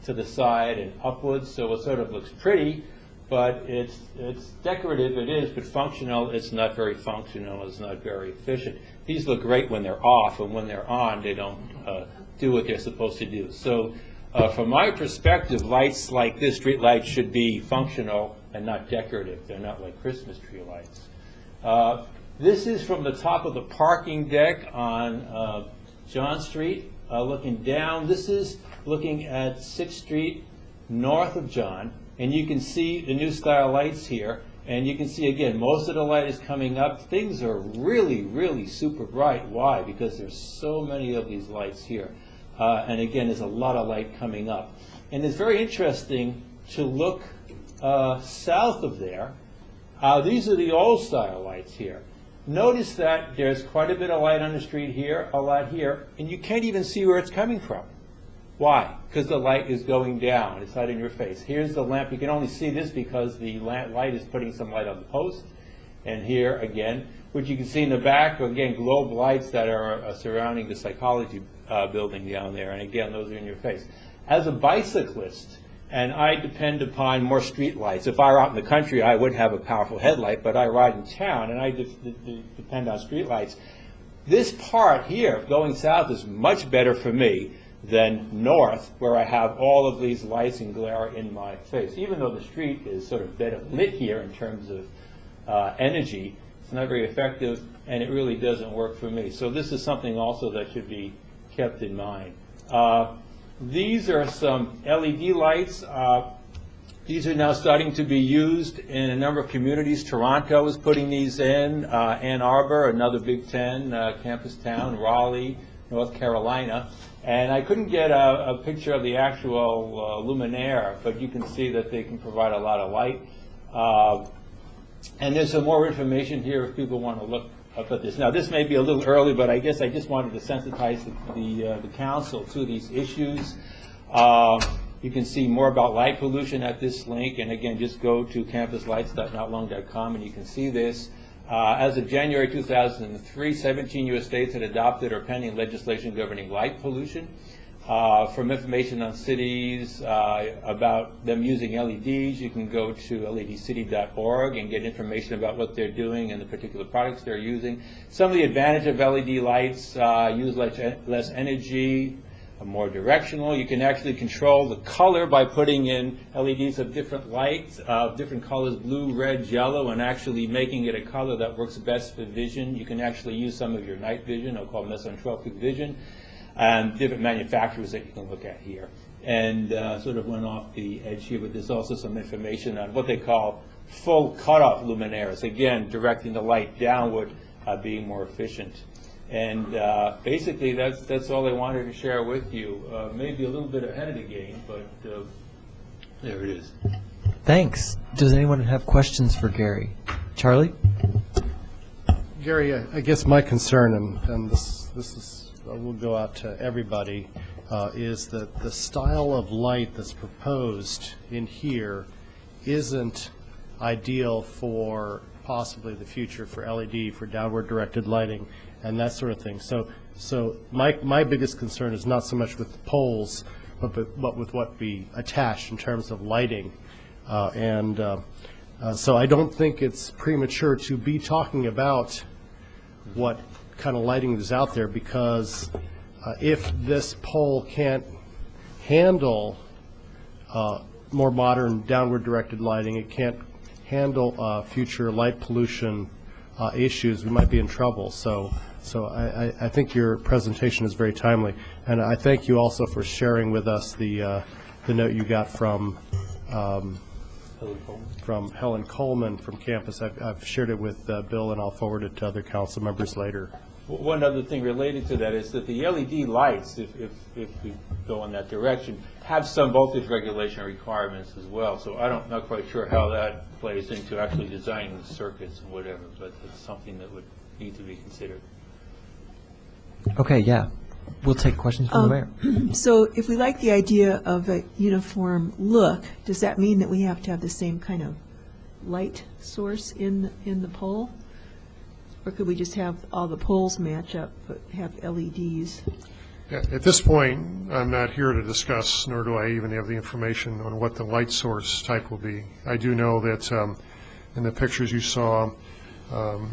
S17: to the side and upwards, so it sort of looks pretty, but it's decorative, it is, but functional, it's not very functional, it's not very efficient. These look great when they're off, and when they're on, they don't do what they're supposed to do. So from my perspective, lights like this, street lights, should be functional and not decorative. They're not like Christmas tree lights. This is from the top of the parking deck on John Street, looking down. This is looking at 6th Street north of John, and you can see the new style lights here. And you can see, again, most of the light is coming up. Things are really, really super bright. Why? Because there's so many of these lights here. And again, there's a lot of light coming up. And it's very interesting to look south of there. These are the old style lights here. Notice that there's quite a bit of light on the street here, a lot here, and you can't even see where it's coming from. Why? Because the light is going down. It's not in your face. Here's the lamp. You can only see this because the light is putting some light on the post. And here, again, which you can see in the back, again, globe lights that are surrounding the psychology building down there. And again, those are in your face. As a bicyclist, and I depend upon more street lights. If I were out in the country, I would have a powerful headlight, but I ride in town, and I depend on street lights. This part here, going south, is much better for me than north, where I have all of these lights and glare in my face. Even though the street is sort of better lit here in terms of energy, it's not very effective, and it really doesn't work for me. So this is something also that should be kept in mind. These are some LED lights. These are now starting to be used in a number of communities. Toronto is putting these in, Ann Arbor, another Big Ten campus town, Raleigh, North Carolina. And I couldn't get a picture of the actual luminaire, but you can see that they can provide a lot of light. And there's some more information here if people want to look up at this. Now, this may be a little early, but I guess I just wanted to sensitize the council to these issues. You can see more about light pollution at this link, and again, just go to campuslights.notlong.com and you can see this. As of January 2003, 17 U.S. states had adopted or pending legislation governing light pollution. From information on cities about them using LEDs, you can go to ledcity.org and get information about what they're doing and the particular products they're using. Some of the advantage of LED lights: use less energy, more directional. You can actually control the color by putting in LEDs of different lights, different colors, blue, red, yellow, and actually making it a color that works best for vision. You can actually use some of your night vision, or called mesotropic vision, and different manufacturers that you can look at here. And sort of went off the edge here, but there's also some information on what they call full cutoff luminaires. Again, directing the light downward, being more efficient. And basically, that's all I wanted to share with you. Maybe a little bit ahead of the game, but there it is.
S1: Thanks. Does anyone have questions for Gary? Charlie?
S5: Gary, I guess my concern, and this is will go out to everybody, is that the style of light that's proposed in here isn't ideal for possibly the future for LED, for downward directed lighting, and that sort of thing. So my biggest concern is not so much with the poles, but with what we attach in terms of lighting. So I don't think it's premature to be talking about what kind of lighting is out there, because if this pole can't handle more modern downward directed lighting, it can't handle future light pollution issues, we might be in trouble. So I think your presentation is very timely, and I thank you also for sharing with us the note you got from Helen Coleman from campus. I've shared it with Bill, and I'll forward it to other council members later.
S17: One other thing related to that is that the LED lights, if we go in that direction, have some voltage regulation requirements as well. So I'm not quite sure how that plays into actually designing the circuits and whatever, but it's something that would need to be considered.
S1: Okay, yeah. We'll take questions from the mayor.
S16: So if we like the idea of a uniform look, does that mean that we have to have the same kind of light source in the pole? Or could we just have all the poles match up, but have LEDs?
S4: At this point, I'm not here to discuss, nor do I even have the information on what the light source type will be. I do know that in the pictures you saw,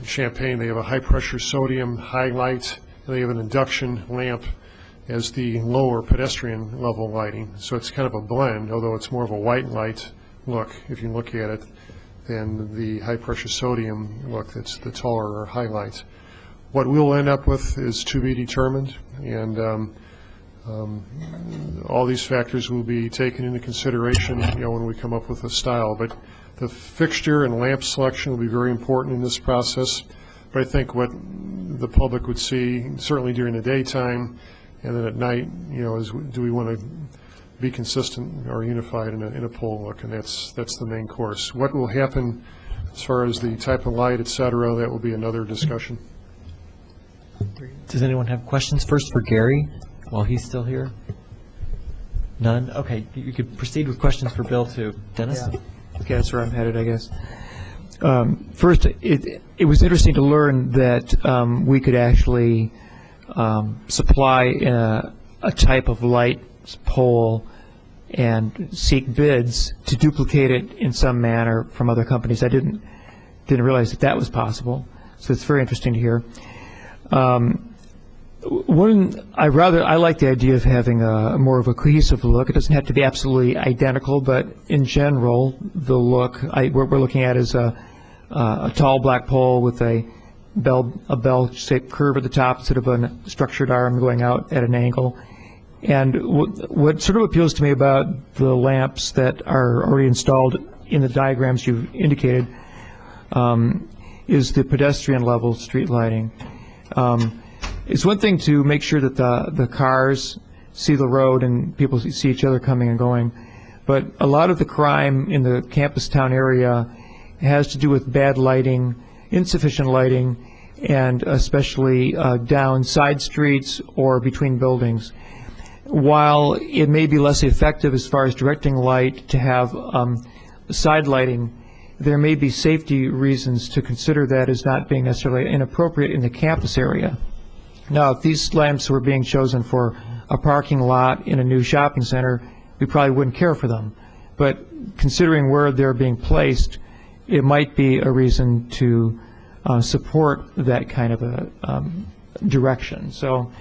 S4: Champaign, they have a high-pressure sodium highlight, and they have an induction lamp as the lower pedestrian level lighting. So it's kind of a blend, although it's more of a white light look, if you look at it, than the high-pressure sodium look that's the taller highlight. What we'll end up with is to be determined, and all these factors will be taken into consideration, when we come up with a style. But the fixture and lamp selection will be very important in this process. But I think what the public would see, certainly during the daytime, and then at night, is do we want to be consistent or unified in a pole look, and that's the main course. What will happen as far as the type of light, et cetera, that will be another discussion.
S1: Does anyone have questions first for Gary while he's still here? None? Okay, you could proceed with questions for Bill too. Dennis?
S6: Yeah. Okay, that's where I'm headed, I guess. First, it was interesting to learn that we could actually supply a type of light pole and seek bids to duplicate it in some manner from other companies. I didn't realize that was possible, so it's very interesting to hear. I like the idea of having a more of a cohesive look. It doesn't have to be absolutely identical, but in general, the look what we're looking at is a tall black pole with a bell-shaped curve at the top instead of a structured arm going out at an angle. And what sort of appeals to me about the lamps that are already installed in the diagrams you've indicated is the pedestrian level street lighting. It's one thing to make sure that the cars see the road and people see each other coming and going, but a lot of the crime in the campus town area has to do with bad lighting, insufficient lighting, and especially down side streets or between buildings. While it may be less effective as far as directing light to have side lighting, there may be safety reasons to consider that as not being necessarily inappropriate in the campus area. Now, if these lamps were being chosen for a parking lot in a new shopping center, we probably wouldn't care for them. But considering where they're being placed, it might be a reason to support that kind of a direction. So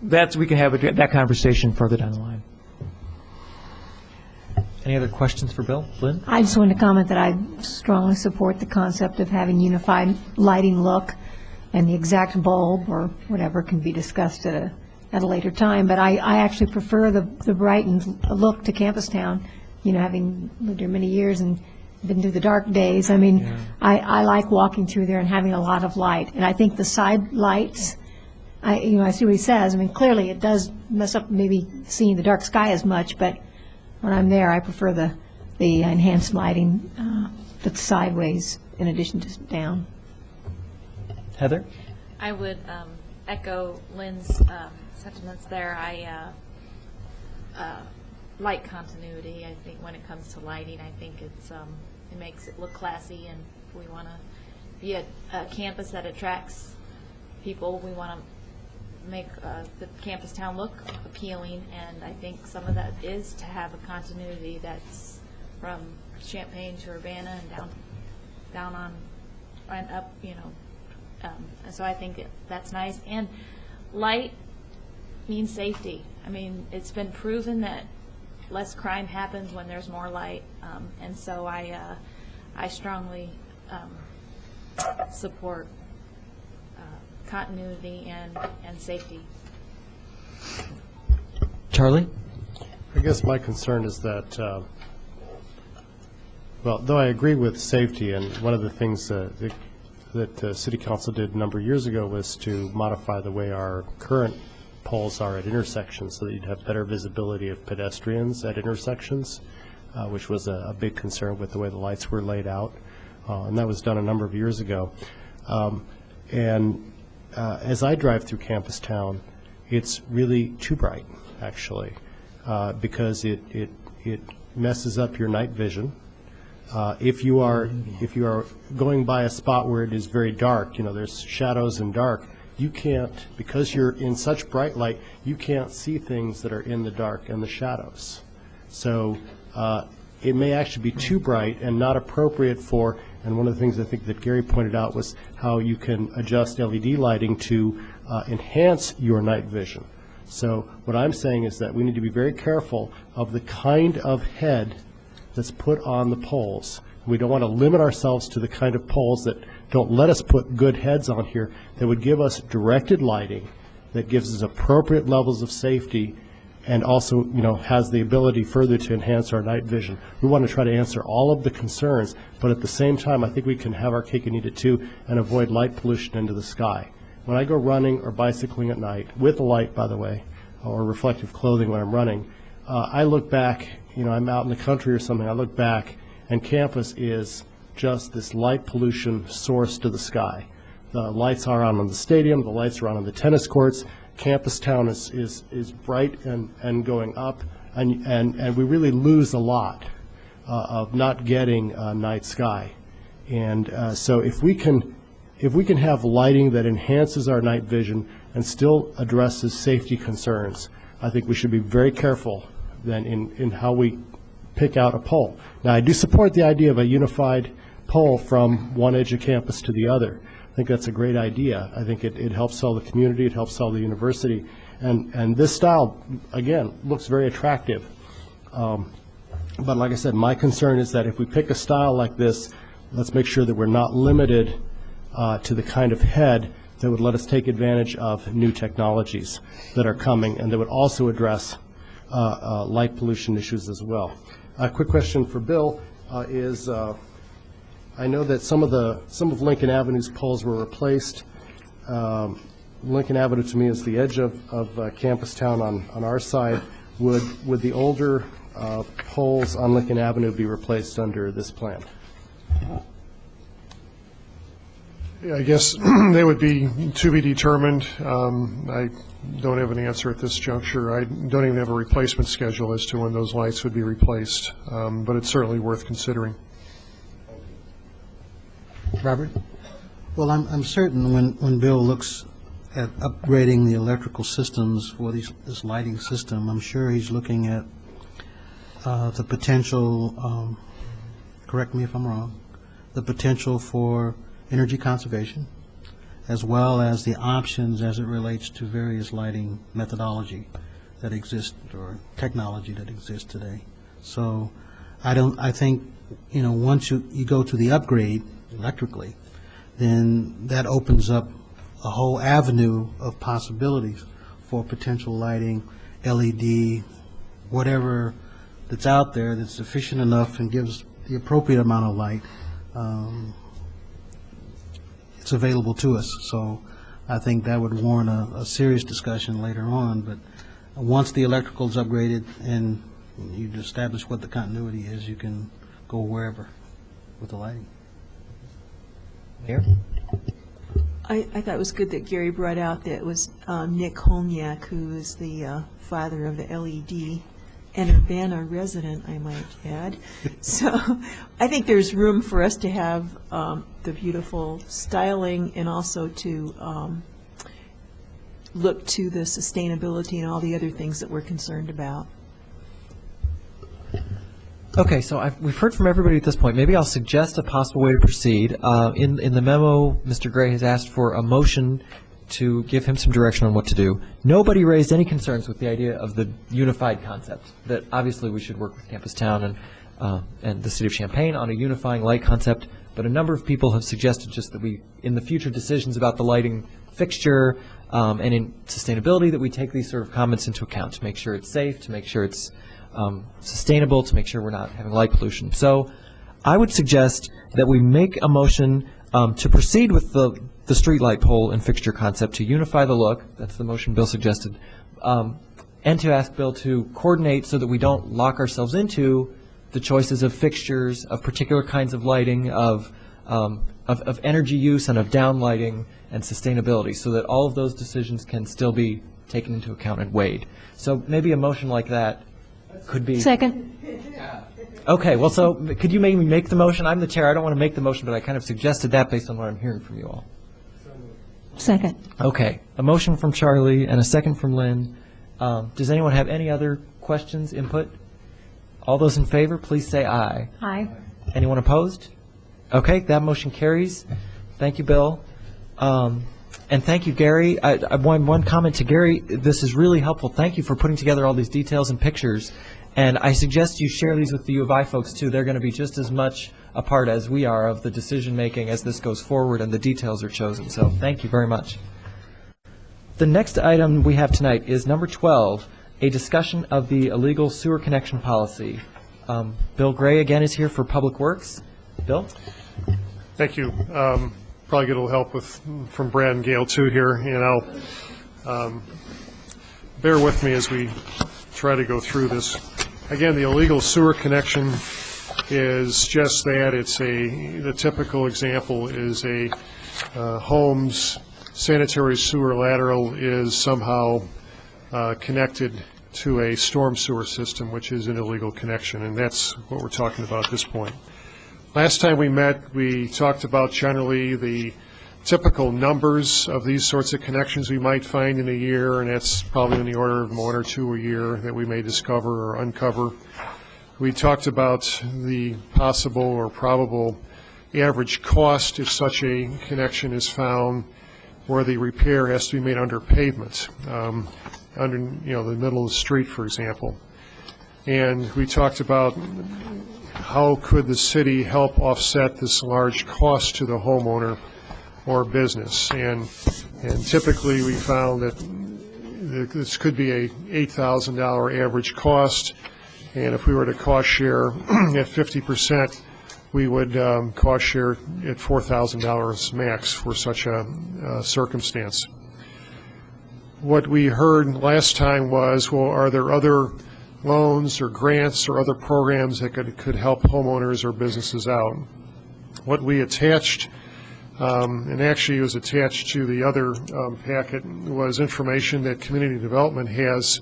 S6: we can have that conversation further down the line.
S1: Any other questions for Bill? Lynn?
S9: I just wanted to comment that I strongly support the concept of having unified lighting look, and the exact bulb or whatever can be discussed at a later time. But I actually prefer the brightened look to Campus Town, having lived here many years and been through the dark days. I mean, yeah. I like walking through there and having a lot of light. And I think the side lights, I see what he says. I mean, clearly it does mess up maybe seeing the dark sky as much, but when I'm there, I prefer the enhanced lighting that's sideways in addition to down.
S1: Heather?
S13: I would echo Lynn's sentiments there. I like continuity. I think when it comes to lighting, I think it makes it look classy, and if we want to be a campus that attracts people, we want to make the campus town look appealing, and I think some of that is to have a continuity that's from Champaign to Urbana and down on and up, and so I think that's nice. And light means safety. I mean, it's been proven that less crime happens when there's more light, and so I strongly support continuity and safety.
S1: Charlie?
S5: I guess my concern is that, well, though I agree with safety, and one of the things that the City Council did a number of years ago was to modify the way our current poles are at intersections so that you'd have better visibility of pedestrians at intersections, which was a big concern with the way the lights were laid out. And that was done a number of years ago. As I drive through Campus Town, it's really too bright, actually, because it messes up your night vision. If you are going by a spot where it is very dark, there's shadows and dark, you can't, because you're in such bright light, you can't see things that are in the dark and the shadows. So it may actually be too bright and not appropriate for, and one of the things I think that Gary pointed out was how you can adjust LED lighting to enhance your night vision. So what I'm saying is that we need to be very careful of the kind of head that's put on the poles. We don't want to limit ourselves to the kind of poles that don't let us put good heads on here, that would give us directed lighting, that gives us appropriate levels of safety, and also, has the ability further to enhance our night vision. We want to try to answer all of the concerns, but at the same time, I think we can have our cake and eat it too, and avoid light pollution into the sky. When I go running or bicycling at night, with a light, by the way, or reflective clothing when I'm running, I look back, I'm out in the country or something, I look back, and campus is just this light pollution source to the sky. The lights are on the stadium, the lights are on the tennis courts. Campus town is bright and going up, and we really lose a lot of not getting night sky. And so if we can have lighting that enhances our night vision and still addresses safety concerns, I think we should be very careful then in how we pick out a pole. Now, I do support the idea of a unified pole from one edge of campus to the other. I think that's a great idea. I think it helps sell the community, it helps sell the university, and this style, again, looks very attractive. But like I said, my concern is that if we pick a style like this, let's make sure that we're not limited to the kind of head that would let us take advantage of new technologies that are coming and that would also address light pollution issues as well. A quick question for Bill is, I know that some of Lincoln Avenue's poles were replaced. Lincoln Avenue to me is the edge of campus town on our side. Would the older poles on Lincoln Avenue be replaced under this plan?
S4: Yeah, I guess they would be to be determined. I don't have an answer at this juncture. I don't even have a replacement schedule as to when those lights would be replaced, but it's certainly worth considering.
S1: Robert?
S14: Well, I'm certain when Bill looks at upgrading the electrical systems for this lighting system, I'm sure he's looking at the potential, correct me if I'm wrong, the potential for energy conservation, as well as the options as it relates to various lighting methodology that exist or technology that exists today. So I think, once you go to the upgrade electrically, then that opens up a whole avenue of possibilities for potential lighting, LED, whatever that's out there that's sufficient enough and gives the appropriate amount of light. It's available to us. So I think that would warrant a serious discussion later on. But once the electrical is upgraded and you establish what the continuity is, you can go wherever with the lighting.
S1: Mayor?
S16: I thought it was good that Gary brought out that it was Nick Holniak, who is the father of the LED, and Urbana resident, I might add. So I think there's room for us to have the beautiful styling and also to look to the sustainability and all the other things that we're concerned about.
S1: Okay, so we've heard from everybody at this point. Maybe I'll suggest a possible way to proceed. In the memo, Mr. Gray has asked for a motion to give him some direction on what to do. Nobody raised any concerns with the idea of the unified concept, that obviously we should work with Campus Town and the City of Champaign on a unifying light concept, but a number of people have suggested just that we, in the future decisions about the lighting fixture and in sustainability, that we take these sort of comments into account to make sure it's safe, to make sure it's sustainable, to make sure we're not having light pollution. So I would suggest that we make a motion to proceed with the street light pole and fixture concept, to unify the look. That's the motion Bill suggested. And to ask Bill to coordinate so that we don't lock ourselves into the choices of fixtures, of particular kinds of lighting, of energy use and of downlighting and sustainability, so that all of those decisions can still be taken into account and weighed. So maybe a motion like that could be...
S9: Second.
S1: Okay, well, so could you maybe make the motion? I'm the chair. I don't want to make the motion, but I kind of suggested that based on what I'm hearing from you all.
S9: Second.
S1: Okay, a motion from Charlie and a second from Lynn. Does anyone have any other questions, input? All those in favor, please say aye.
S9: Aye.
S1: Anyone opposed? Okay, that motion carries. Thank you, Bill. And thank you, Gary. One comment to Gary. This is really helpful. Thank you for putting together all these details and pictures. And I suggest you share these with the U of I folks, too. They're going to be just as much a part as we are of the decision-making as this goes forward and the details are chosen. So thank you very much. The next item we have tonight is number 12, a discussion of the illegal sewer connection policy. Bill Gray again is here for Public Works. Bill?
S4: Thank you. Probably get a little help from Brad and Gail too here, and I'll bear with me as we try to go through this. Again, the illegal sewer connection is just that. It's the typical example is a home's sanitary sewer lateral is somehow connected to a storm sewer system, which is an illegal connection, and that's what we're talking about at this point. Last time we met, we talked about generally the typical numbers of these sorts of connections we might find in a year, and that's probably in the order of 1 or 2 a year that we may discover or uncover. We talked about the possible or probable average cost if such a connection is found where the repair has to be made under pavement, under the middle of the street, for example. And we talked about how could the city help offset this large cost to the homeowner or business. And typically we found that this could be a $8,000 average cost, and if we were to cost share at 50%, we would cost share at $4,000 max for such a circumstance. What we heard last time was, well, are there other loans or grants or other programs that could help homeowners or businesses out? What we attached, and actually it was attached to the other packet, was information that community development has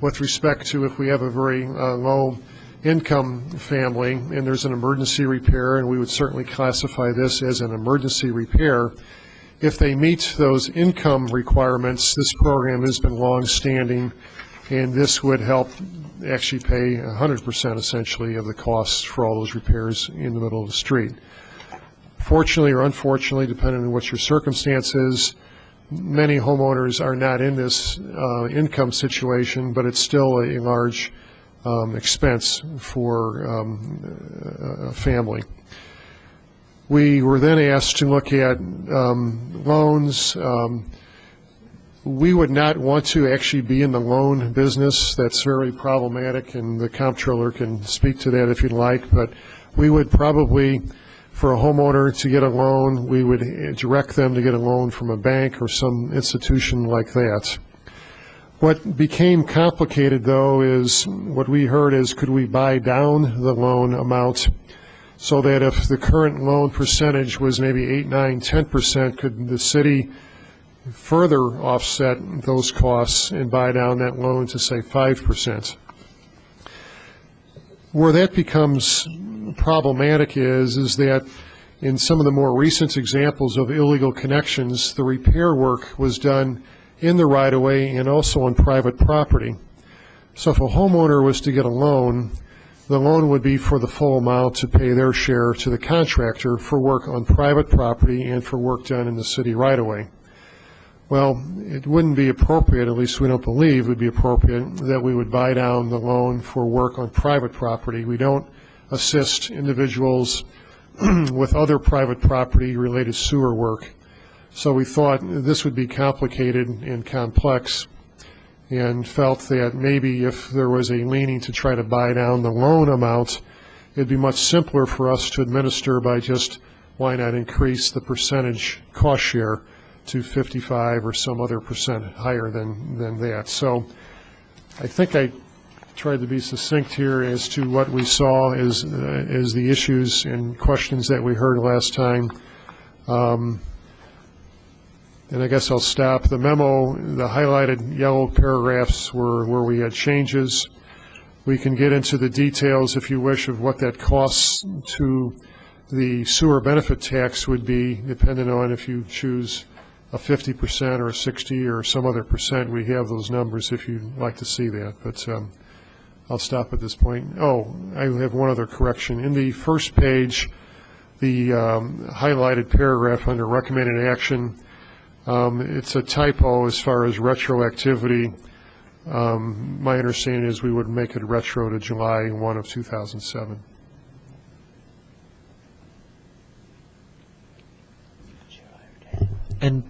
S4: with respect to if we have a very low income family and there's an emergency repair, and we would certainly classify this as an emergency repair. If they meet those income requirements, this program has been long-standing, and this would help actually pay 100% essentially of the costs for all those repairs in the middle of the street. Fortunately or unfortunately, depending on what your circumstance is, many homeowners are not in this income situation, but it's still a large expense for a family. We were then asked to look at loans. We would not want to actually be in the loan business. That's very problematic, and the comptroller can speak to that if you'd like, but we would probably, for a homeowner to get a loan, we would direct them to get a loan from a bank or some institution like that. What became complicated, though, is what we heard is, could we buy down the loan amount so that if the current loan percentage was maybe 8, 9, 10%, could the city further offset those costs and buy down that loan to, say, 5%? Where that becomes problematic is that in some of the more recent examples of illegal connections, the repair work was done in the right-of-way and also on private property. So if a homeowner was to get a loan, the loan would be for the full amount to pay their share to the contractor for work on private property and for work done in the city right-of-way. Well, it wouldn't be appropriate, at least we don't believe it would be appropriate, that we would buy down the loan for work on private property. We don't assist individuals with other private property-related sewer work. So we thought this would be complicated and complex, and felt that maybe if there was a leaning to try to buy down the loan amount, it'd be much simpler for us to administer by just, why not increase the percentage cost share to 55 or some other percent higher than that. So I think I tried to be succinct here as to what we saw as the issues and questions that we heard last time. And I guess I'll stop. The memo, the highlighted yellow paragraphs were where we had changes. We can get into the details, if you wish, of what that costs to the sewer benefit tax would be, depending on if you choose a 50% or a 60 or some other percent, we have those numbers if you'd like to see that. But I'll stop at this point. Oh, I have one other correction. In the first page, the highlighted paragraph under recommended action, it's a typo as far as retroactivity. My understanding is we would make it retro to July 1 of 2007.
S1: And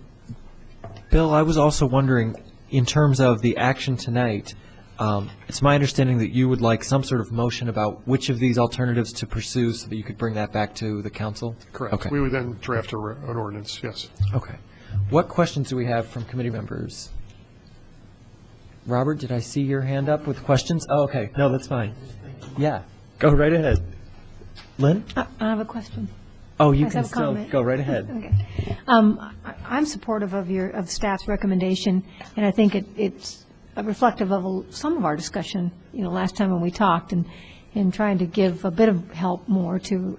S1: Bill, I was also wondering, in terms of the action tonight, it's my understanding that you would like some sort of motion about which of these alternatives to pursue so that you could bring that back to the council?
S4: Correct.
S1: Okay.
S4: We would then draft an ordinance, yes.
S1: Okay. What questions do we have from committee members? Robert, did I see your hand up with questions? Oh, okay. No, that's fine. Yeah. Go right ahead. Lynn?
S9: I have a question.
S1: Oh, you
S9: I
S1: can
S9: have a
S1: still
S9: comment.
S1: go right ahead.
S9: Okay. I'm supportive of staff's recommendation, and I think it's reflective of some of our discussion, last time when we talked, and trying to give a bit of help more to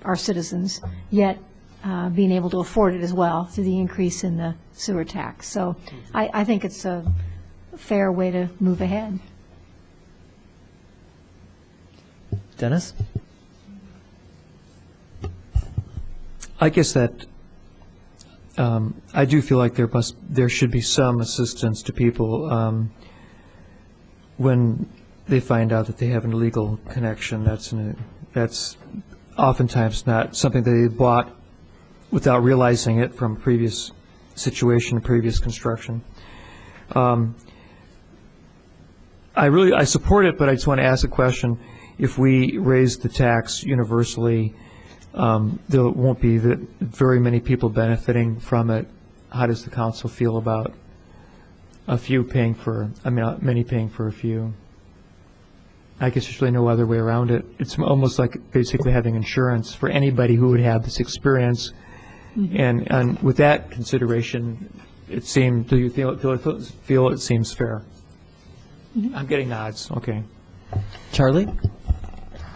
S9: our citizens, yet being able to afford it as well through the increase in the sewer tax. So I think it's a fair way to move ahead.
S1: Dennis?
S6: I guess that I do feel like there should be some assistance to people when they find out that they have an illegal connection. That's oftentimes not something they bought without realizing it from previous situation, previous construction. I support it, but I just want to ask a question. If we raise the tax universally, there won't be very many people benefiting from it. How does the council feel about many paying for a few? I guess there's really no other way around it. It's almost like basically having insurance for anybody who would have this experience. Mm-hmm. And with that consideration, do you feel it seems fair? Mm-hmm. I'm getting nods. Okay.
S1: Charlie?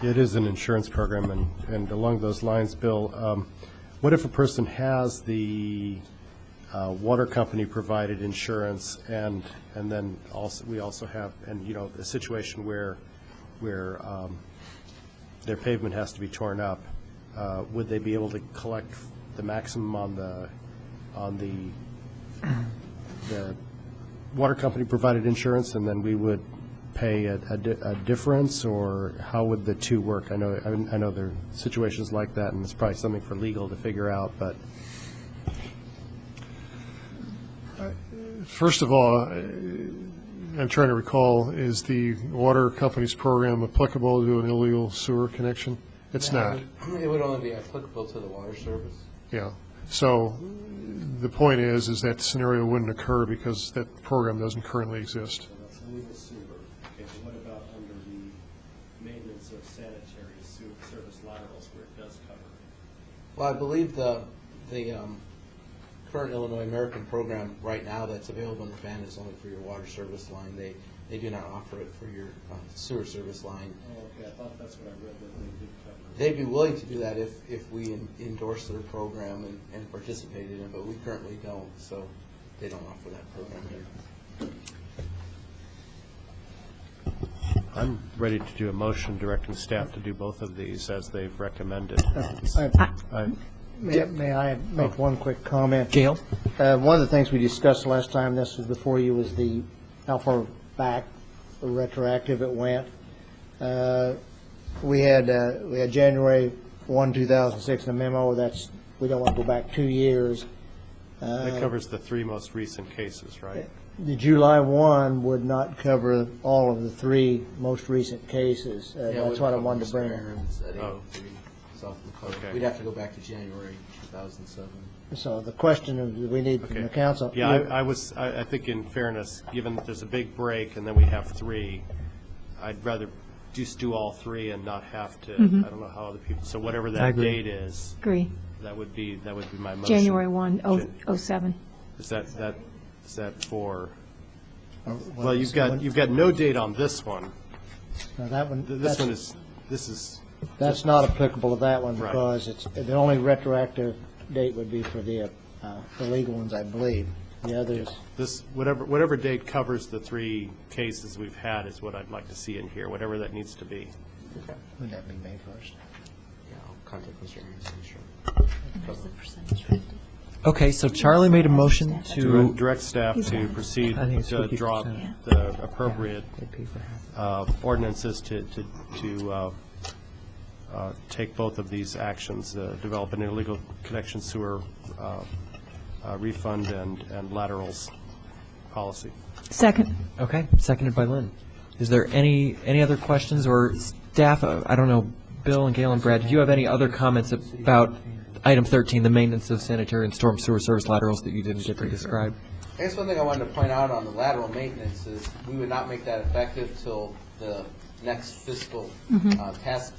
S5: It is an insurance program, and along those lines, Bill, what if a person has the water company provided insurance, and then we also have a situation where their pavement has to be torn up? Would they be able to collect the maximum on the water company provided insurance, and then we would pay a difference, or how would the two work? I know there are situations like that, and it's probably something for legal to figure out, but.
S4: First of all, I'm trying to recall, is the water company's program applicable to an illegal sewer connection? It's not.
S12: It would only be applicable to the water service.
S4: Yeah. So the point is that scenario wouldn't occur because that program doesn't currently exist.
S5: Illegal sewer. Okay, but what about under the maintenance of sanitary service laterals where it does cover?
S12: Well, I believe the current Illinois American program right now that's available in the ban is only for your water service line. They do not offer it for your sewer service line.
S5: Oh, okay. I thought that's what I read, that they did cover.
S12: They'd be willing to do that if we endorse their program and participate in it, but we currently don't, so they don't offer that program here.
S5: I'm ready to do a motion directing staff to do both of these as they've recommended.
S11: May I make one quick comment?
S1: Gail?
S11: One of the things we discussed last time this was before you was how far back retroactive it went. We had January 1, 2006 in a memo we don't want to go back 2 years.
S5: That covers the three most recent cases, right?
S11: The July 1 would not cover all of the three most recent cases. That's what I wanted to bring.
S12: Okay. We'd have to go back to January 2007.
S11: So the question we need from the council.
S5: Yeah, I think in fairness, given that there's a big break and then we have three, I'd rather just do all three and not have to.
S9: Mm-hmm.
S5: I don't know how other people. So whatever that date is,
S9: Agree.
S5: That would be my motion.
S9: January 1, 2007.
S5: Is that for? Well, you've got no date on this one.
S11: No, that one.
S5: This is.
S11: That's not applicable to that one
S5: Right.
S11: because the only retroactive date would be for the the legal ones, I believe. The others,
S5: This, whatever date covers the 3 cases we've had is what I'd like to see in here, whatever that needs to be.
S11: would that be May 1st?
S1: Okay, so Charlie made a motion to,
S5: Direct staff to proceed
S6: I think it's
S5: to
S6: 50%.
S5: draw the appropriate ordinances to take both of these actions, develop an illegal connection sewer refund and laterals policy.
S9: Second.
S1: okay, seconded by Lynn. Is there any other questions or staff, I don't know, Bill and Gail and Brad, did you have any other comments about item 13, the maintenance of sanitary and storm sewer service laterals that you didn't get to describe?
S12: I guess one thing I wanted to point out on the lateral maintenance is we would not make that effective till the next fiscal tax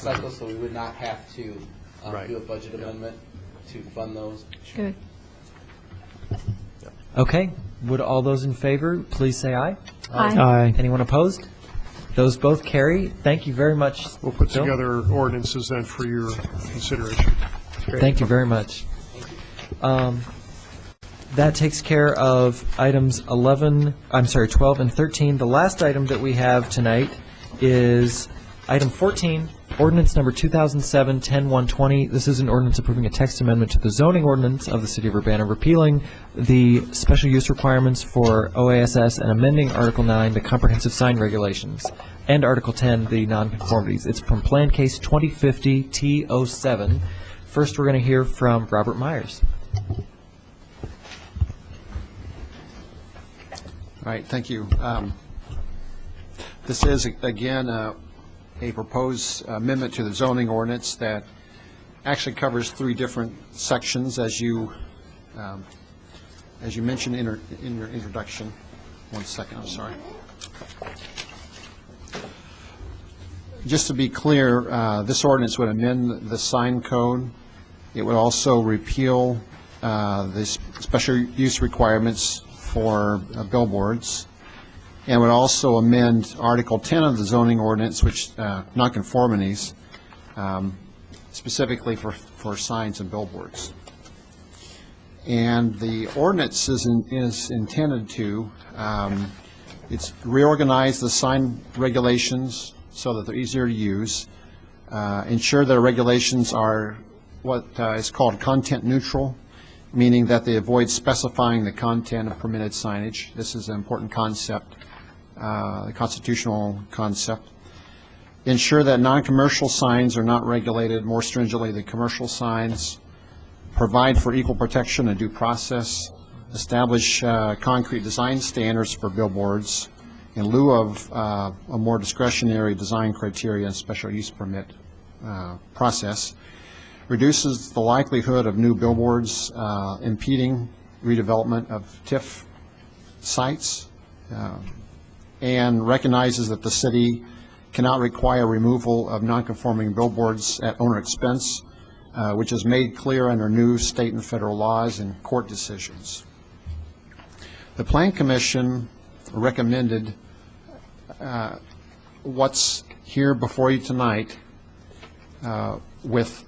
S12: cycle, so we would not have to do a budget amendment to fund those.
S9: Good.
S1: Okay, would all those in favor please say aye?
S9: Aye.
S6: Aye.
S1: Anyone opposed? Those both carry. Thank you very much.
S4: We'll put
S1: Bill.
S4: together ordinances then for your consideration.
S1: Thank you very much. That takes care of items 12 and 13. The last item that we have tonight is item 14, ordinance number 2007-10-120. This is an ordinance approving a text amendment to the zoning ordinance of the City of Urbana, repealing the special use requirements for OASS and amending Article 9, the comprehensive sign regulations, and Article 10, the nonconformities. It's from Plan Case 2050 T07. First, we're going to hear from Robert Myers.
S18: All right, thank you. This is, again, a proposed amendment to the zoning ordinance that actually covers 3 different sections, as you mentioned in your introduction. One second, I'm sorry. Just to be clear, this ordinance would amend the sign code. It would also repeal the special use requirements for billboards, and would also amend Article 10 of the zoning ordinance, which nonconformities, specifically for signs and billboards. And the ordinance is intended to it's reorganize the sign regulations so that they're easier to use, ensure that regulations are what is called content neutral, meaning that they avoid specifying the content of permitted signage. This is an important concept, a constitutional concept. Ensure that non-commercial signs are not regulated more stringently than commercial signs. Provide for equal protection and due process. Establish concrete design standards for billboards in lieu of a more discretionary design criteria and special use permit process. Reduces the likelihood of new billboards impeding redevelopment of TIF sites, and recognizes that the city cannot require removal of nonconforming billboards at owner expense, which is made clear under new state and federal laws and court decisions. The Plan Commission recommended what's here before you tonight with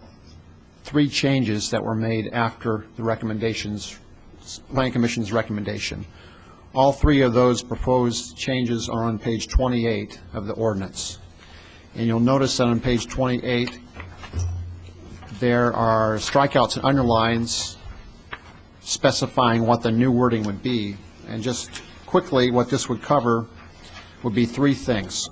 S18: 3 changes that were made after the recommendations, Plan Commission's recommendation. All 3 of those proposed changes are on page 28 of the ordinance. And you'll notice that on page 28, there are strikeouts and underlines specifying what the new wording would be. And just quickly, what this would cover would be 3 things.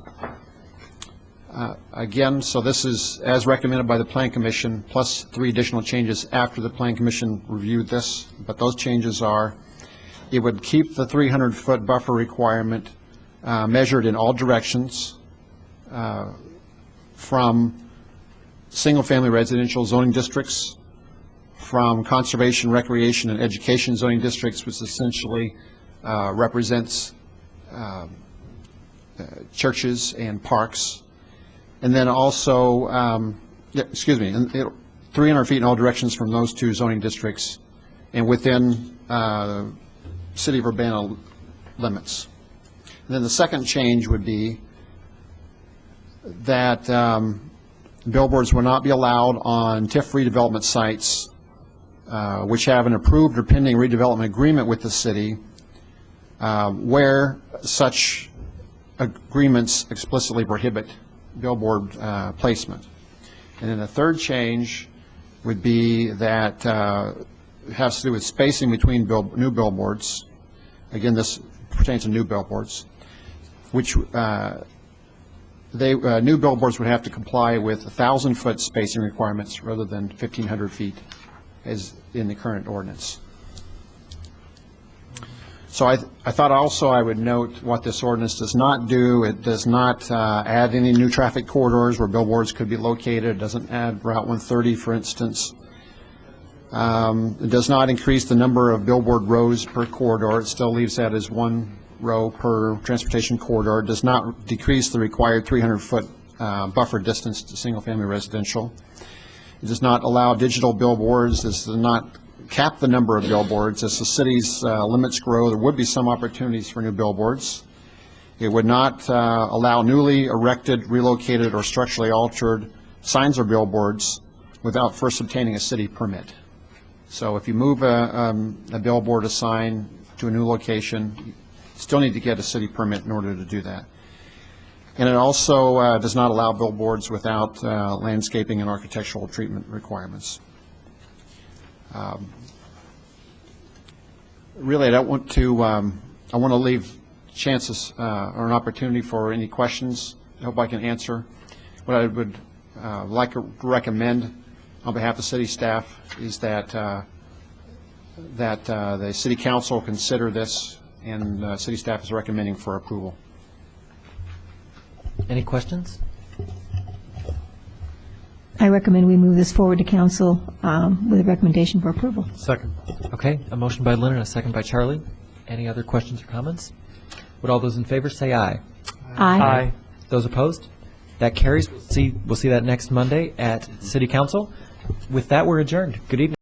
S18: Again, so this is as recommended by the Plan Commission, plus 3 additional changes after the Plan Commission reviewed this. But those changes are, it would keep the 300-foot buffer requirement measured in all directions from single-family residential zoning districts, from conservation, recreation, and education zoning districts, which essentially represents churches and parks. And then also, 300 feet in all directions from those 2 zoning districts and within City of Urbana limits. And then the second change would be that billboards will not be allowed on TIF redevelopment sites which have an approved or pending redevelopment agreement with the city, where such agreements explicitly prohibit billboard placement. And then the third change would be that it has to do with spacing between new billboards. Again, this pertains to new billboards, which new billboards would have to comply with 1,000-foot spacing requirements rather than 1,500 feet as in the current ordinance. So I thought also I would note what this ordinance does not do. It does not add any new traffic corridors where billboards could be located. It doesn't add Route 130, for instance. It does not increase the number of billboard rows per corridor. It still leaves that as one row per transportation corridor. It does not decrease the required 300-foot buffer distance to single-family residential. It does not allow digital billboards. This does not cap the number of billboards. As the city's limits grow, there would be some opportunities for new billboards. It would not allow newly erected, relocated, or structurally altered signs or billboards without first obtaining a city permit. So if you move a billboard, a sign to a new location, you still need to get a city permit in order to do that. And it also does not allow billboards without landscaping and architectural treatment requirements. Really, I don't want to. I want to leave chances or an opportunity for any questions. I hope I can answer. What I would like to recommend on behalf of city staff is that the city council consider this, and city staff is recommending for approval.
S1: Any questions?
S9: I recommend we move this forward to council with a recommendation for approval.
S5: Second.
S1: Okay, a motion by Lynn and a second by Charlie. Any other questions or comments? Would all those in favor say aye?
S9: Aye.
S1: Those opposed? That carries. We'll see that next Monday at City Council. With that, we're adjourned. Good evening.